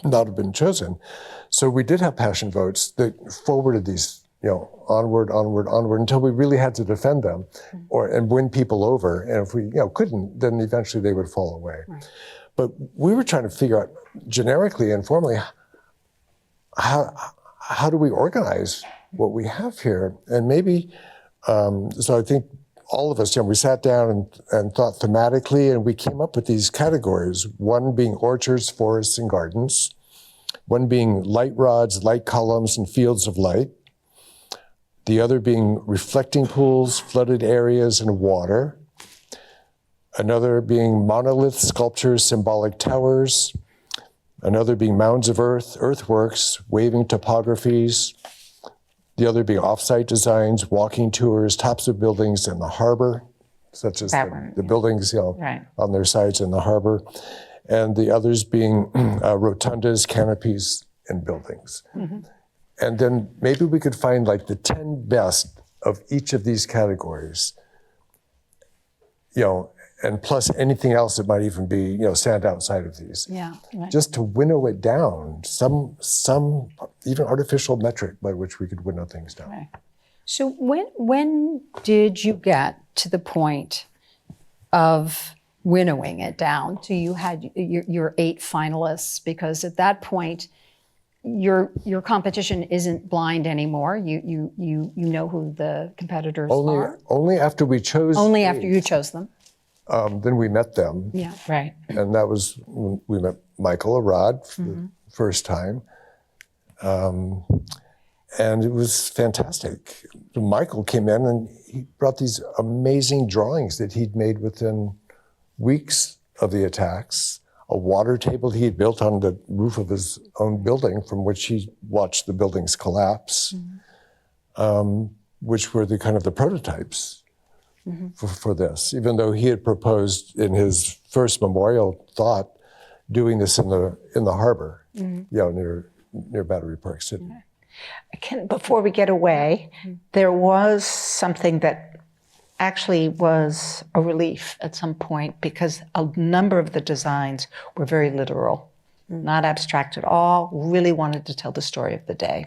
not have been chosen. So we did have passion votes that forwarded these, onward until we really had to defend them and win people over. And if we, couldn't, then eventually they would fall away. Right. But we were trying to figure out generically and formally, how do we organize what we have here? And maybe, so I think all of us, we sat down and thought thematically, and we came up with these categories, one being orchards, forests, and gardens, one being light rods, light columns, and fields of light, the other being reflecting pools, flooded areas, and water, another being monoliths, sculptures, symbolic towers, another being mounds of earth, earthworks, waving topographies, The other being off-site designs, walking tours, tops of buildings in the harbor, such as the buildings, Right. on their sides in the harbor, and the others being rotundas, canopies, and buildings. And then maybe we could find like the 10 best of each of these categories, and plus anything else that might even be, stand outside of these. Yeah. Right. Just to winnow it down, some even artificial metric by which we could winnow things down. Right. So when did you get to the point of winnowing it down? So you had your 8 finalists, because at that point, your competition isn't blind anymore. You know who the competitors are. Only after we chose. Only after you chose them. Then we met them. Yeah. Right. And that was when we met Michael Arad for the first time. And it was fantastic. Michael came in and he brought these amazing drawings that he'd made within weeks of the attacks. A water table he had built on the roof of his own building from which he watched the buildings collapse, which were the kind of the prototypes for this, even though he had proposed in his first memorial thought doing this in the harbor, near Battery Park City. Before we get away, there was something that actually was a relief at some point, because a number of the designs were very literal, not abstract at all, really wanted to tell the story of the day.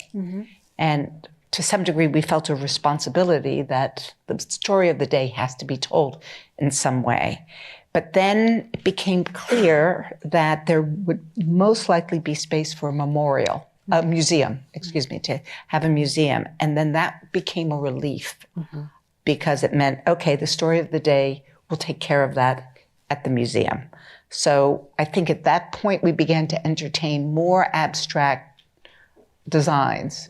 And to some degree, we felt a responsibility that the story of the day has to be told in some way. But then it became clear that there would most likely be space for a memorial, a museum, to have a museum. And then that became a relief, because it meant, okay, the story of the day, we'll take care of that at the museum. So I think at that point, we began to entertain more abstract designs.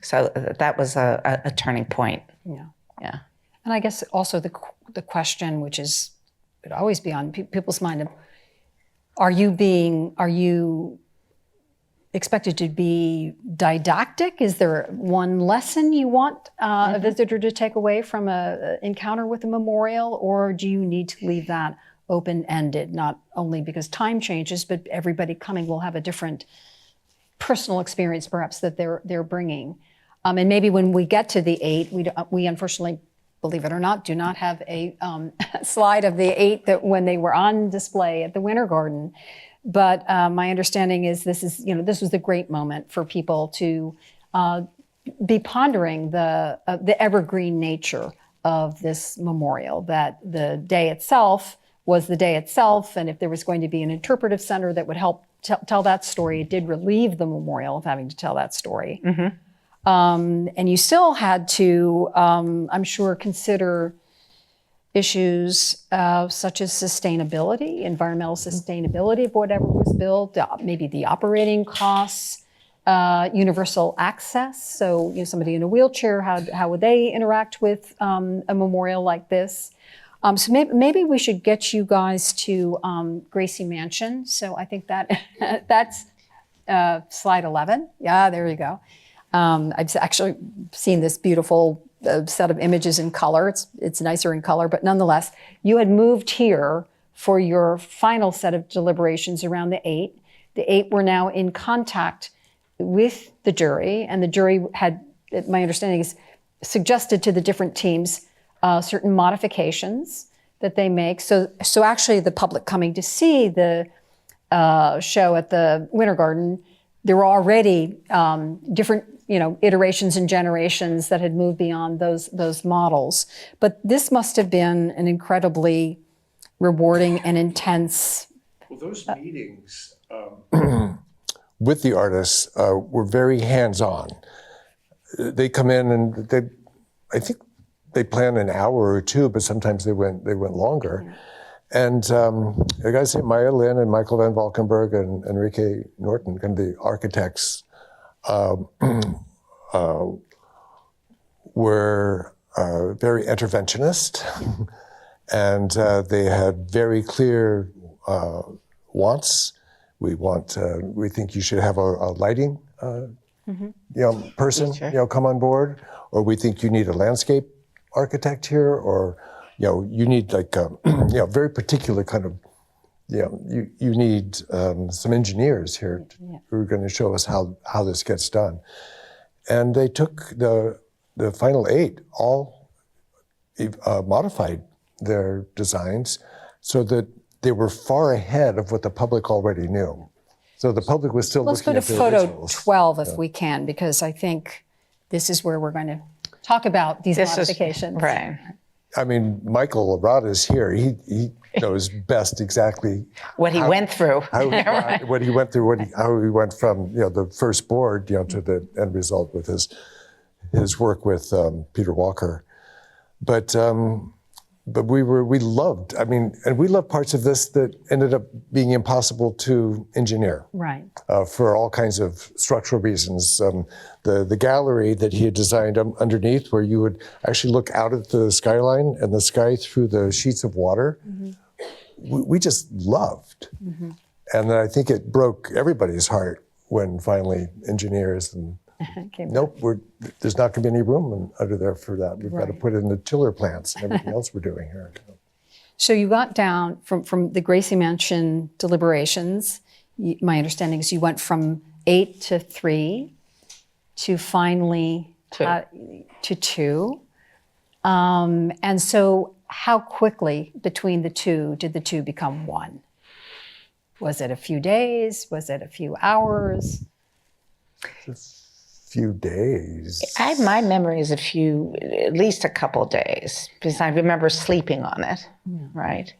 So that was a turning point. Yeah. Yeah. And I guess also the question, which would always be on people's mind, are you expected to be didactic? Is there one lesson you want a visitor to take away from an encounter with a memorial, or do you need to leave that open-ended, not only because time changes, but everybody coming will have a different personal experience perhaps that they're bringing? And maybe when we get to the 8, we unfortunately, believe it or not, do not have a slide of the 8 that when they were on display at the Winter Garden. But my understanding is this was the great moment for people to be pondering the evergreen nature of this memorial, that the day itself was the day itself, and if there was going to be an interpretive center that would help tell that story, it did relieve the memorial of having to tell that story. And you still had to, I'm sure, consider issues such as sustainability, environmental sustainability of whatever was built, maybe the operating costs, universal access. So, somebody in a wheelchair, how would they interact with a memorial like this? So maybe we should get you guys to Gracie Mansion. So I think that's slide 11. Yeah, there you go. I've actually seen this beautiful set of images in color. It's nicer in color, but nonetheless, you had moved here for your final set of deliberations around the 8. The 8 were now in contact with the jury, and the jury had, my understanding is, suggested to the different teams certain modifications that they make. So actually the public coming to see the show at the Winter Garden, there were already different iterations and generations that had moved beyond those models. But this must have been an incredibly rewarding and intense. Well, those meetings with the artists were very hands-on. They come in and I think they plan an hour or two, but sometimes they went longer. And the guys named Maya Lin and Michael Van Valkenburg and Enrique Norton, kind of the architects, were very interventionist, and they had very clear wants. We think you should have a lighting person, come on board, or we think you need a landscape architect here, or you need like very particular kind of you need some engineers here who are going to show us how this gets done. And they took the final 8, all modified their designs so that they were far ahead of what the public already knew. So the public was still Let's go looking to at the photo originals. 12 if we can, because I think this is where we're going to talk about these modifications. Right. I mean, Michael Arata is here. He knows best exactly What he went through. what he went through, how he went from the first board to the end result with his work with Peter Walker. But we loved. I mean, and we loved parts of this that ended up being impossible to engineer. Right. For all kinds of structural reasons. The gallery that he had designed underneath, where you would actually look out at the skyline and the sky through the sheets of water, we just loved. And then I think it broke everybody's heart when finally engineers and nope, there's not going to be any room under there for that. We've got to put in the chiller plants and everything else we're doing here. So you got down from the Gracie Mansion deliberations. My understanding is you went from 8 to 3 to finally 2. And so how quickly between the two did the 2 become 1? Was it a few days? Was it a few hours? Few days. My memory is at least a couple days, because I remember sleeping on it, right?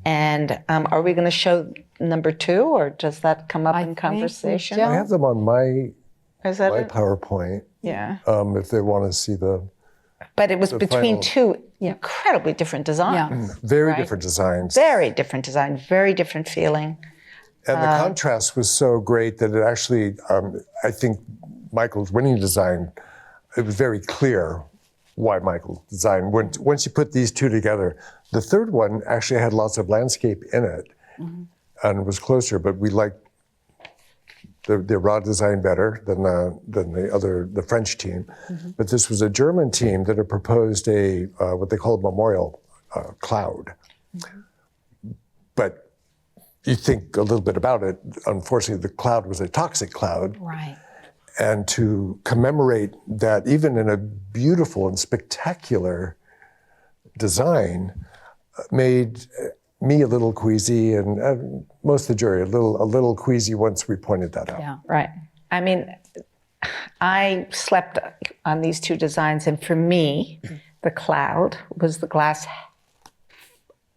And are we going to show number 2, or does that come up in conversation? I have them on my it? PowerPoint. Yeah. If they want to see But it was between final- 2 incredibly different designs. very different designs. Very different design, very different feeling. And the contrast was so great that it actually, I think Michael's winning design, it was very clear why Michael designed. Once you put these 2 together, the third one actually had lots of landscape in it and was closer, but we liked the raw design better than the French team. But this was a German team that had proposed what they call a memorial cloud. But you think a little bit about it, unfortunately the cloud was a toxic cloud. Right. And to commemorate that, even in a beautiful and spectacular design, made me a little queasy, and most of the jury a little queasy once we pointed that out. Yeah. Right. I mean, I slept on these 2 designs, and for me, the cloud was the glass.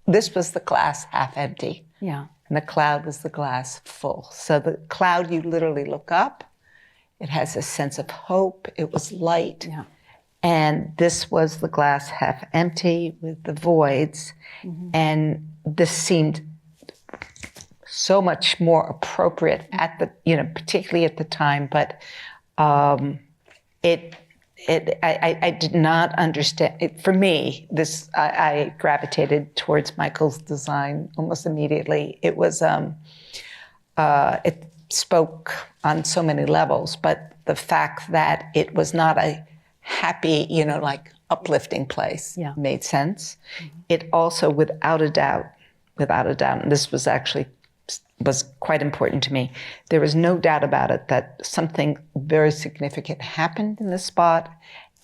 This was the glass half empty. Yeah. And the cloud was the glass full. So the cloud, you literally look up. It has a sense of hope. It was light. Yeah. And this was the glass half empty with the voids. And this seemed so much more appropriate particularly at the time. But I did not understand it. For me, I gravitated towards Michael's design almost immediately. It was, it spoke on so many levels, but the fact that it was not a happy, uplifting place made sense. It also, without a doubt, and this was quite important to me, there was no doubt about it that something very significant happened in this spot,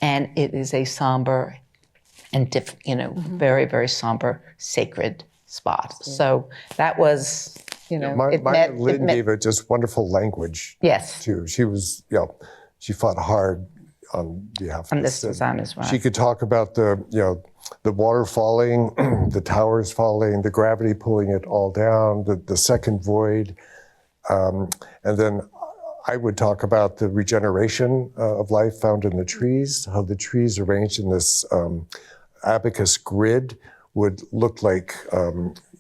and it is a somber and very, very somber, sacred spot. So that was, Maya Lynn gave it just wonderful language. Yes. Too. She was, she fought hard on behalf of this design as well. She could talk about the water falling, the towers falling, the gravity pulling it all down, the second void. And then I would talk about the regeneration of life found in the trees, how the trees arranged in this abacus grid would look like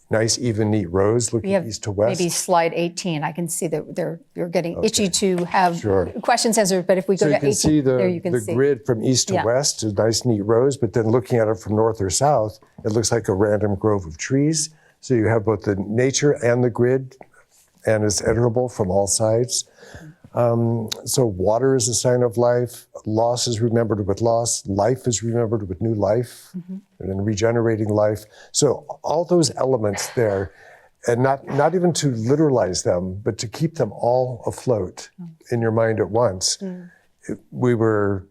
nice, even, neat rows looking east to west. Maybe slide 18. I can see that you're getting itchy to have questions answered, but if we go So to you can 18, see there you can the see. grid from east to west, nice, neat rows, but then looking at it from north or south, it looks like a random grove of trees. So you have both the nature and the grid, and it's editable from all sides. So water is a sign of life. Loss is remembered with loss. Life is remembered with new life, and then regenerating life. So all those elements there, and not even to literalize them, but to keep them all afloat in your mind at once. We were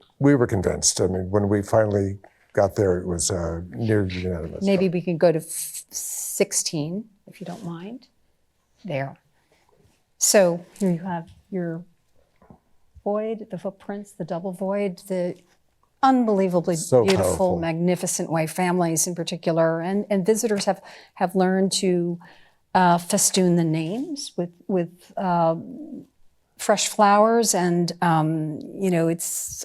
convinced. I mean, when we finally got there, it was near unanimous. Maybe we can go to 16, if you don't mind. There. So here you have your void, the footprints, the double void, the unbelievably So beautiful, powerful. magnificent white families in particular. And visitors have learned to festoon the names with fresh flowers. And, it's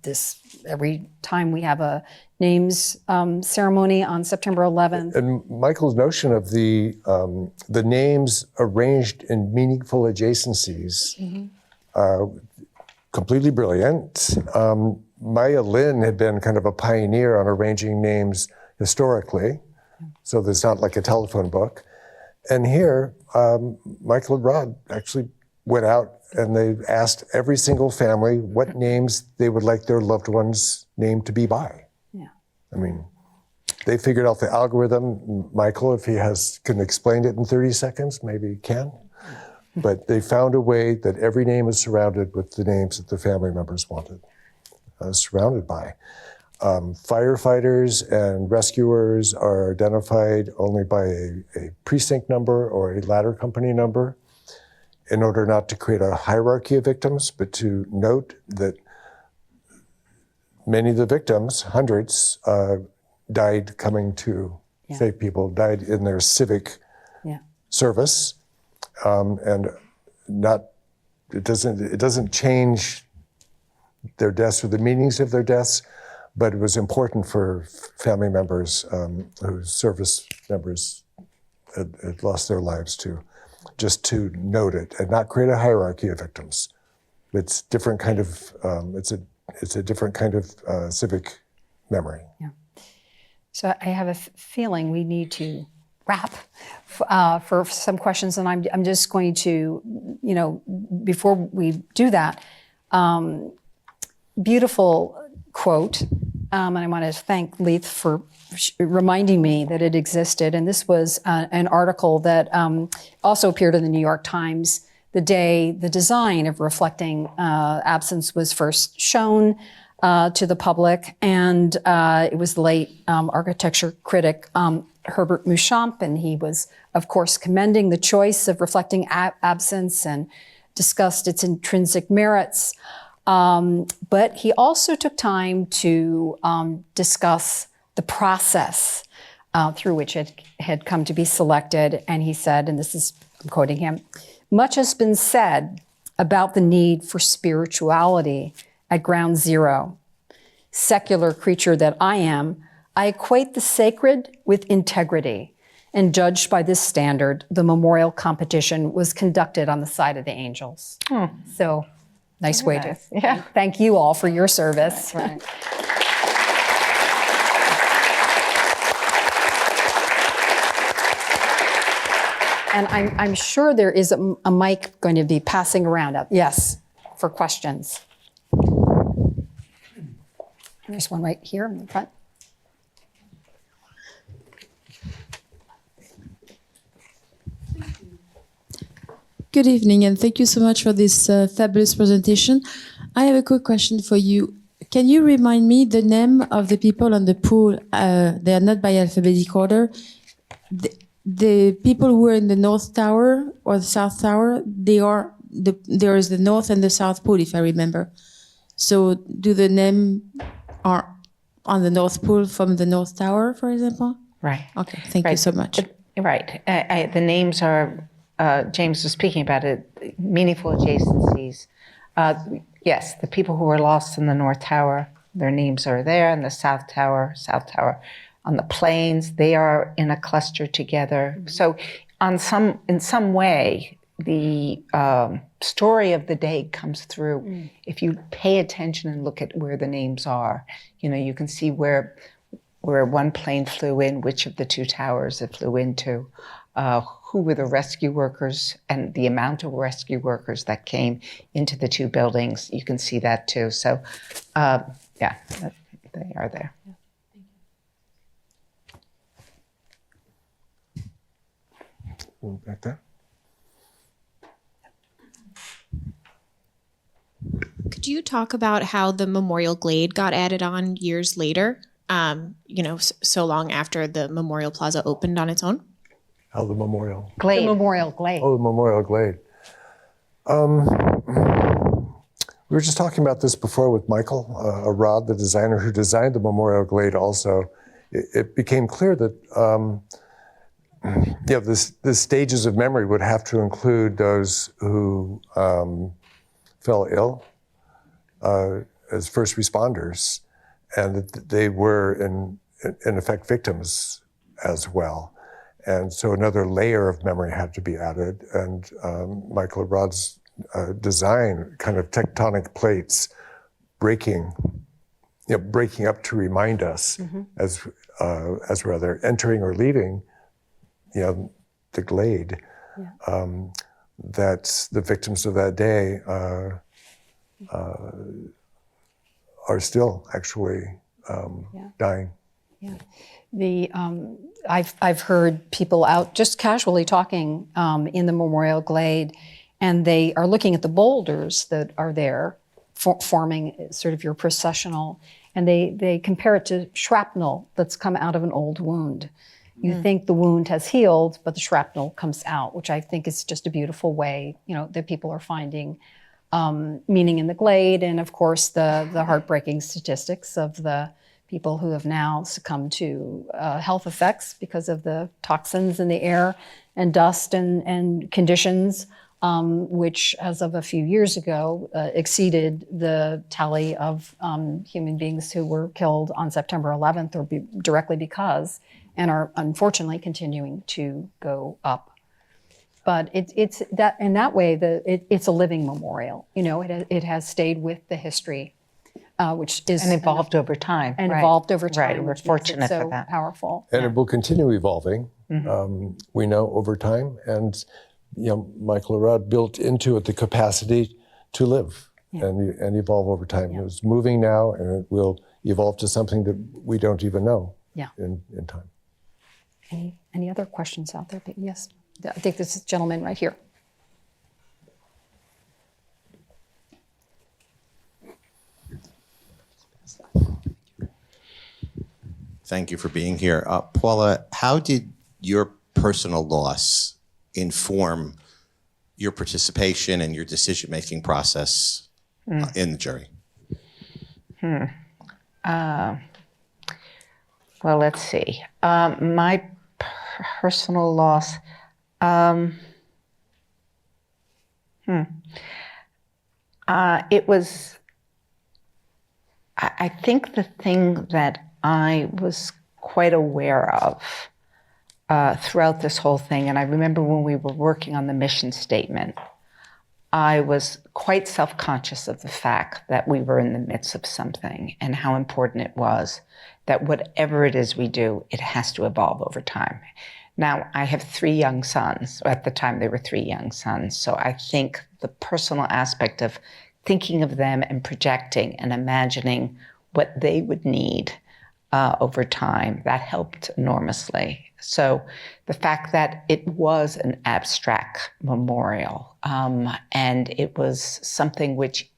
this every time we have a names ceremony on September 11th. And Michael's notion of the names arranged in meaningful adjacencies, completely brilliant. Maya Lin had been kind of a pioneer on arranging names historically, so there's not like a telephone book. And here, Michael and Rod actually went out and they asked every single family what names they would like their loved one's name to be by. Yeah. I mean, they figured out the algorithm. Michael, if he can explain it in 30 seconds, maybe he can. But they found a way that every name is surrounded with the names that the family members wanted, surrounded by. Firefighters and rescuers are identified only by a precinct number or a ladder company number in order not to create a hierarchy of victims, but to note that many of the victims, hundreds, died coming to save people, died in their civic service, and it doesn't change their deaths or the meanings of their deaths, but it was important for family members whose service members had lost their lives to note it and not create a hierarchy of victims. It's different kind of it's a different kind of civic memory. Yeah. So I have a feeling we need to wrap for some questions, and I'm just going to, before we do that, beautiful quote, and I want to thank Leith for reminding me that it existed. And this was an article that also appeared in the New York Times the day the design of reflecting absence was first shown to the public. And it was the late architecture critic Herbert Muchamp, and he was, of course, commending the choice of reflecting absence and discussed its intrinsic merits. But he also took time to discuss the process through which it had come to be selected. And he said, and I'm quoting him, "Much has been said about the need for spirituality at ground zero. Secular creature that I am, I equate the sacred with integrity. And judged by this standard, the memorial competition was conducted on the side of the angels." So, nice way to thank you all for your service. Right. And I'm sure there is a mic going to be passing around. Yes, for questions. There's one right here in the front. Good evening, and thank you so much for this fabulous presentation. I have a quick question for you. Can you remind me the name of the people on the pool? They are not by alphabetic order. The people who are in the North Tower or the South Tower, there is the North and the South pool, if I remember. So do the name are on the North pool from the North Tower, for example? Right. Okay, thank you so much. Right. The names are, James was speaking about it, meaningful adjacencies. Yes, the people who were lost in the North Tower, their names are there, and the South Tower, on the plains, they are in a cluster together. Mm-hmm. So in some way, the story of the day comes through. Mm. If you pay attention and look at where the names are, you can see where one plane flew in, which of the two towers it flew into, who were the rescue workers and the amount of rescue workers that came into the two buildings. You can see that too. So, yeah, they are there. Back there. Could you talk about how the Memorial Glade got added on years later, so long after the Memorial Plaza opened on its own? How the memorial. Glade. The Memorial Glade. Oh, the Memorial Glade. We were just talking about this before with Michael Arad, the designer who designed the Memorial Glade also. It became clear that the stages of memory would have to include those who fell ill as first responders, and that they were in effect victims as well. And so another layer of memory had to be added, and Michael Arad's design, kind of tectonic plates breaking up to remind us as we're either entering or leaving, the glade, that the victims of that day are still actually dying. I've heard people out just casually talking in the Memorial Glade, and they are looking at the boulders that are there, forming sort of your processional, and they compare it to shrapnel that's come out of an old wound. You think the wound has healed, but the shrapnel comes out, which I think is just a beautiful way, that people are finding meaning in the Glade, and of course the heartbreaking statistics of the people who have now succumbed to health effects because of the toxins in the air and dust and conditions, which as of a few years ago exceeded the tally of human beings who were killed on September 11th or directly because, and are unfortunately continuing to go up. But it's that in that way, it's a living memorial. It has stayed with the history, which is And evolved over time. and right. evolved over time. Right, we're which makes it fortunate so for that. powerful. And it will continue evolving, we know, over time. And Michael Arad built into it the capacity to live and evolve over time. It's moving now, and it will evolve to something that we don't even know in time. Any other questions out there? Yes, I think this is gentleman right here. Thank you for being here. Paula, how did your personal loss inform your participation and your decision-making process in the jury? Well, let's see. My personal loss. It was, I think the thing that I was quite aware of throughout this whole thing, and I remember when we were working on the mission statement, I was quite self-conscious of the fact that we were in the midst of something and how important it was that whatever it is we do, it has to evolve over time. Now, I have 3 young sons. At the time, they were 3 young sons. So I think the personal aspect of thinking of them and projecting and imagining what they would need over time, that helped enormously. So the fact that it was an abstract memorial, and it was something which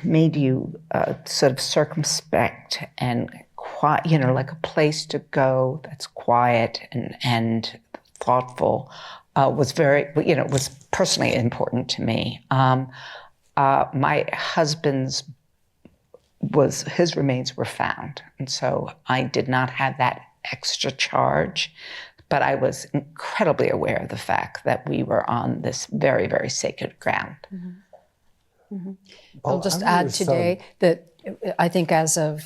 made you sort of circumspect and quiet, like a place to go that's quiet and thoughtful, was very, was personally important to me. My husband's his remains were found, and so I did not have that extra charge, but I was incredibly aware of the fact that we were on this very, very sacred ground. I'll just add today that I think as of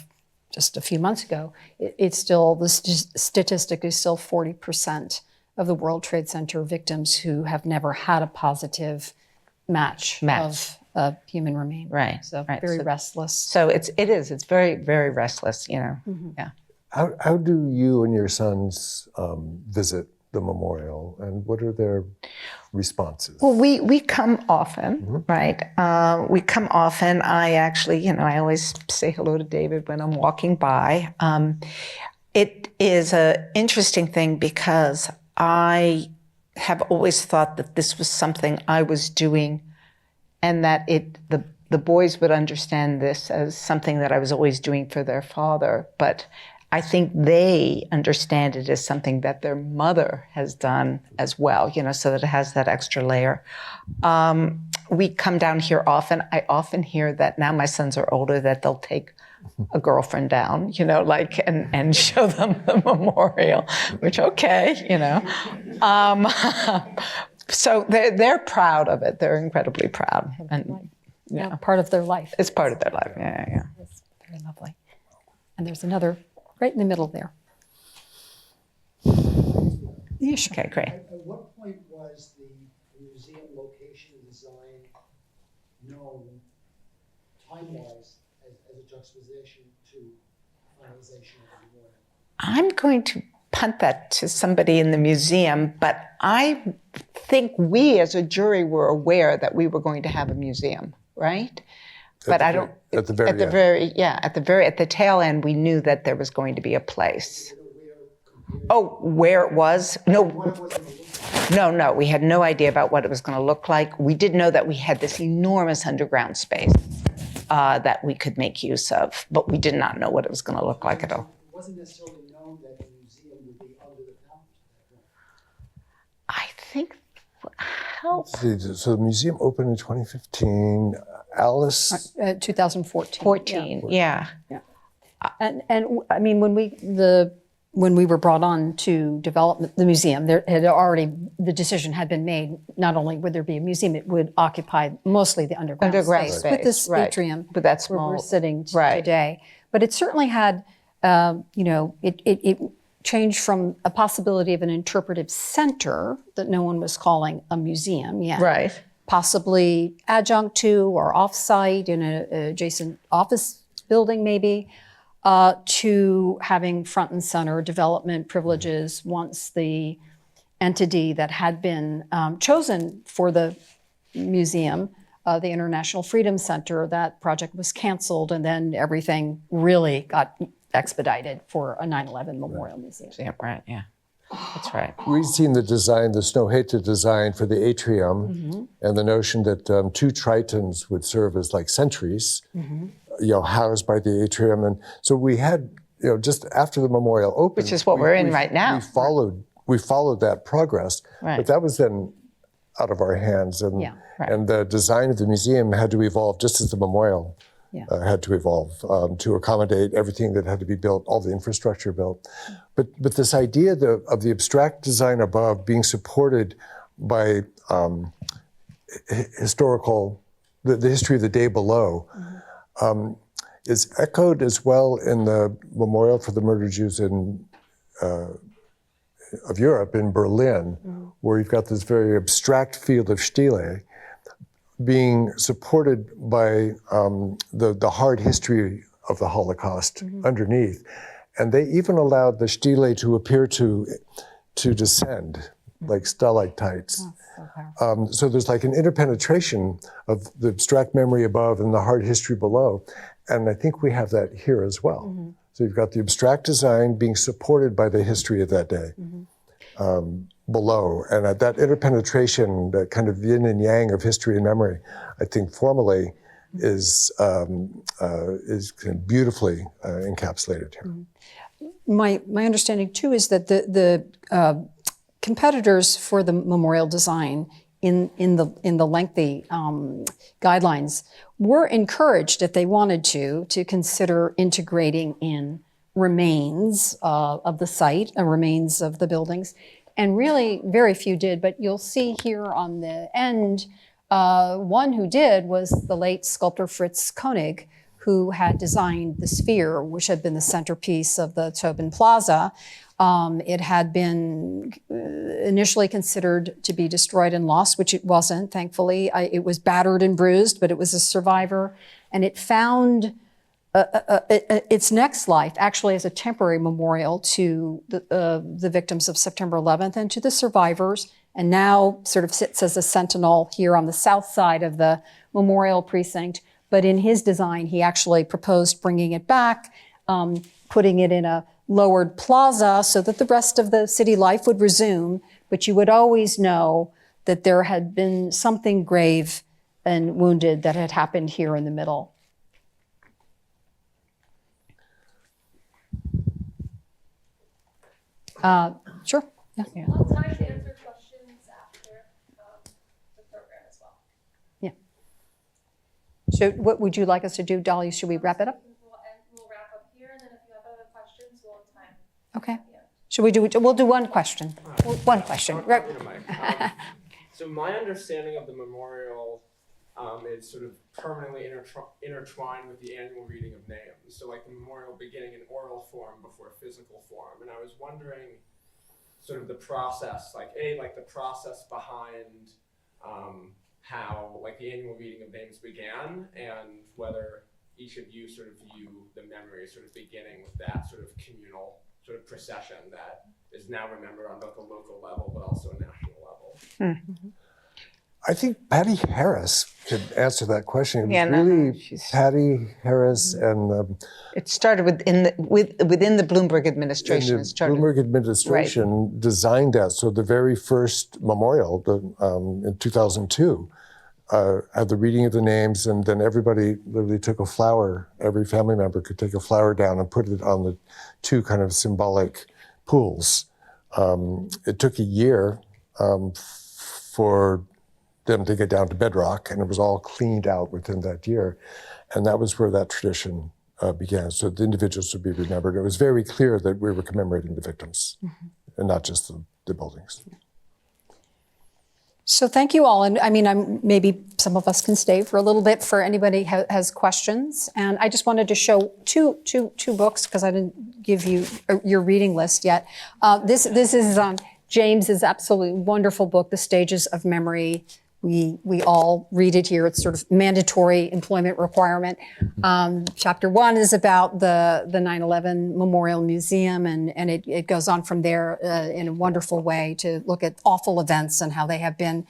just a few months ago, it's still, the statistic is still 40% of the World Trade Center victims who have never had a positive match. Of human remain. Right. So right. very restless. So it's very, very restless, Yeah. How do you and your sons visit the memorial, and what are their responses? Well, we come often, right? We come often. I actually, I always say hello to David when I'm walking by. It is an interesting thing because I have always thought that this was something I was doing, and that the boys would understand this as something that I was always doing for their father. But I think they understand it as something that their mother has done as well, so that it has that extra layer. We come down here often. I often hear that now my sons are older, that they'll take a girlfriend down, and show them the memorial, which, okay, So they're proud of it. They're incredibly proud. And Part of their life. it's part of their life. Yeah. It's very lovely. And there's another right in the middle there. Yeah, sure. Okay, great. At what point was the museum location and design known time-wise as a juxtaposition to finalization of the memorial? I'm going to punt that to somebody in the museum, but I think we as a jury were aware that we were going to have a museum, right? But I don't. At the very end. At the tail end, we knew that there was going to be a place. Oh, where it was? No. We had no idea about what it was going to look like. We did know that we had this enormous underground space that we could make use of, but we did not know what it was going to look like at all. It wasn't necessarily known that the museum would be under the fountains at that point. I think. Help. So the museum opened in 2015. Alice? 2014. 14. Yeah. And I mean, when we were brought on to develop the museum, the decision had been made. Not only would there be a museum, it would occupy mostly the underground space with this atrium, but that's where small. we're sitting Right. today. But it certainly had, it changed from a possibility of an interpretive center that no one was calling a museum yet. Right. Possibly adjunct to or off-site in an adjacent office building maybe, to having front and center development privileges once the entity that had been chosen for the museum, the International Freedom Center, that project was canceled, and then everything really got expedited for a 9/11 Memorial Museum. Yeah, right, yeah. That's right. We've seen the design, the Snow-Heta design for the atrium, and the notion that 2 tritons would serve as like sentries, housed by the atrium. And so we had, just after the memorial opened, Which is what we're in right now. We followed that progress, Right. but that was then out of our hands, and Yeah, right. and the design of the museum had to evolve just as the memorial had to evolve to accommodate everything that had to be built, all the infrastructure built. But this idea of the abstract design above being supported by historical, the history of the day below, is echoed as well in the memorial for the murdered Jews of Europe in Berlin, where you've got this very abstract field of Stele being supported by the hard history of the Holocaust underneath. And they even allowed the Stele to appear to descend, like stalactites. So there's like an interpenetration of the abstract memory above and the hard history below. And I think we have that here as well. So you've got the abstract design being supported by the history of that day below. And that interpenetration, that kind of yin and yang of history and memory, I think formally is kind of beautifully encapsulated here. My understanding too is that the competitors for the memorial design in the lengthy guidelines were encouraged, if they wanted to consider integrating in remains of the site and remains of the buildings. And really very few did, but you'll see here on the end, one who did was the late sculptor Fritz Koenig, who had designed the sphere, which had been the centerpiece of the Tobin Plaza. It had been initially considered to be destroyed and lost, which it wasn't, thankfully. It was battered and bruised, but it was a survivor. And it found its next life actually as a temporary memorial to the victims of September 11th and to the survivors, and now sort of sits as a sentinel here on the south side of the memorial precinct. But in his design, he actually proposed bringing it back, putting it in a lowered plaza so that the rest of the city life would resume, but you would always know that there had been something grave and wounded that had happened here in the middle. Sure. Yeah. We'll have time to answer questions after the program as well. Yeah. So what would you like us to do, Dolly? Should we wrap it up? We'll wrap up here, and then if you have other questions, we'll have time. Okay. Should we do, we'll do one question. One question. Right. So my understanding of the memorial is sort of permanently intertwined with the annual reading of names. So like the memorial beginning in oral form before physical form. And I was wondering sort of the process, like the process behind how like the annual reading of names began, and whether each of you sort of view the memory sort of beginning with that sort of communal sort of procession that is now remembered on both a local level but also a national level. Mm-hmm. I think Patty Harris could answer that question. It was Yeah, really Patty Harris and It started within the Bloomberg administration. the It started. Bloomberg administration designed that. So the very first memorial in 2002 had the reading of the names, and then everybody literally took a flower. Every family member could take a flower down and put it on the two kind of symbolic pools. It took a year for them to get down to bedrock, and it was all cleaned out within that year. And that was where that tradition began. So the individuals would be remembered. It was very clear that we were commemorating the victims and not just the buildings. So thank you all. And I mean, maybe some of us can stay for a little bit for anybody has questions. And I just wanted to show two books because I didn't give you your reading list yet. This is James's absolutely wonderful book, The Stages of Memory. We all read it here. It's sort of mandatory employment requirement. Chapter 1 is about the 9/11 Memorial Museum, and it goes on from there in a wonderful way to look at awful events and how they have been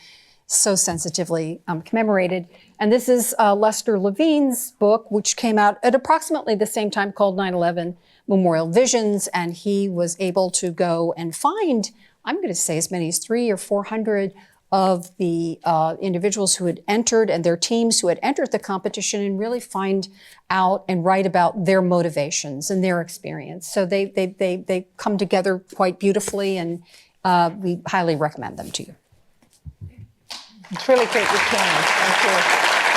so sensitively commemorated. And this is Lester Levine's book, which came out at approximately the same time, called 9/11 Memorial Visions, and he was able to go and find, I'm going to say, as many as 300 or 400 of the individuals who had entered and their teams who had entered the competition, and really find out and write about their motivations and their experience. So they come together quite beautifully, and we highly recommend them to you. It's really great you came. Thank you.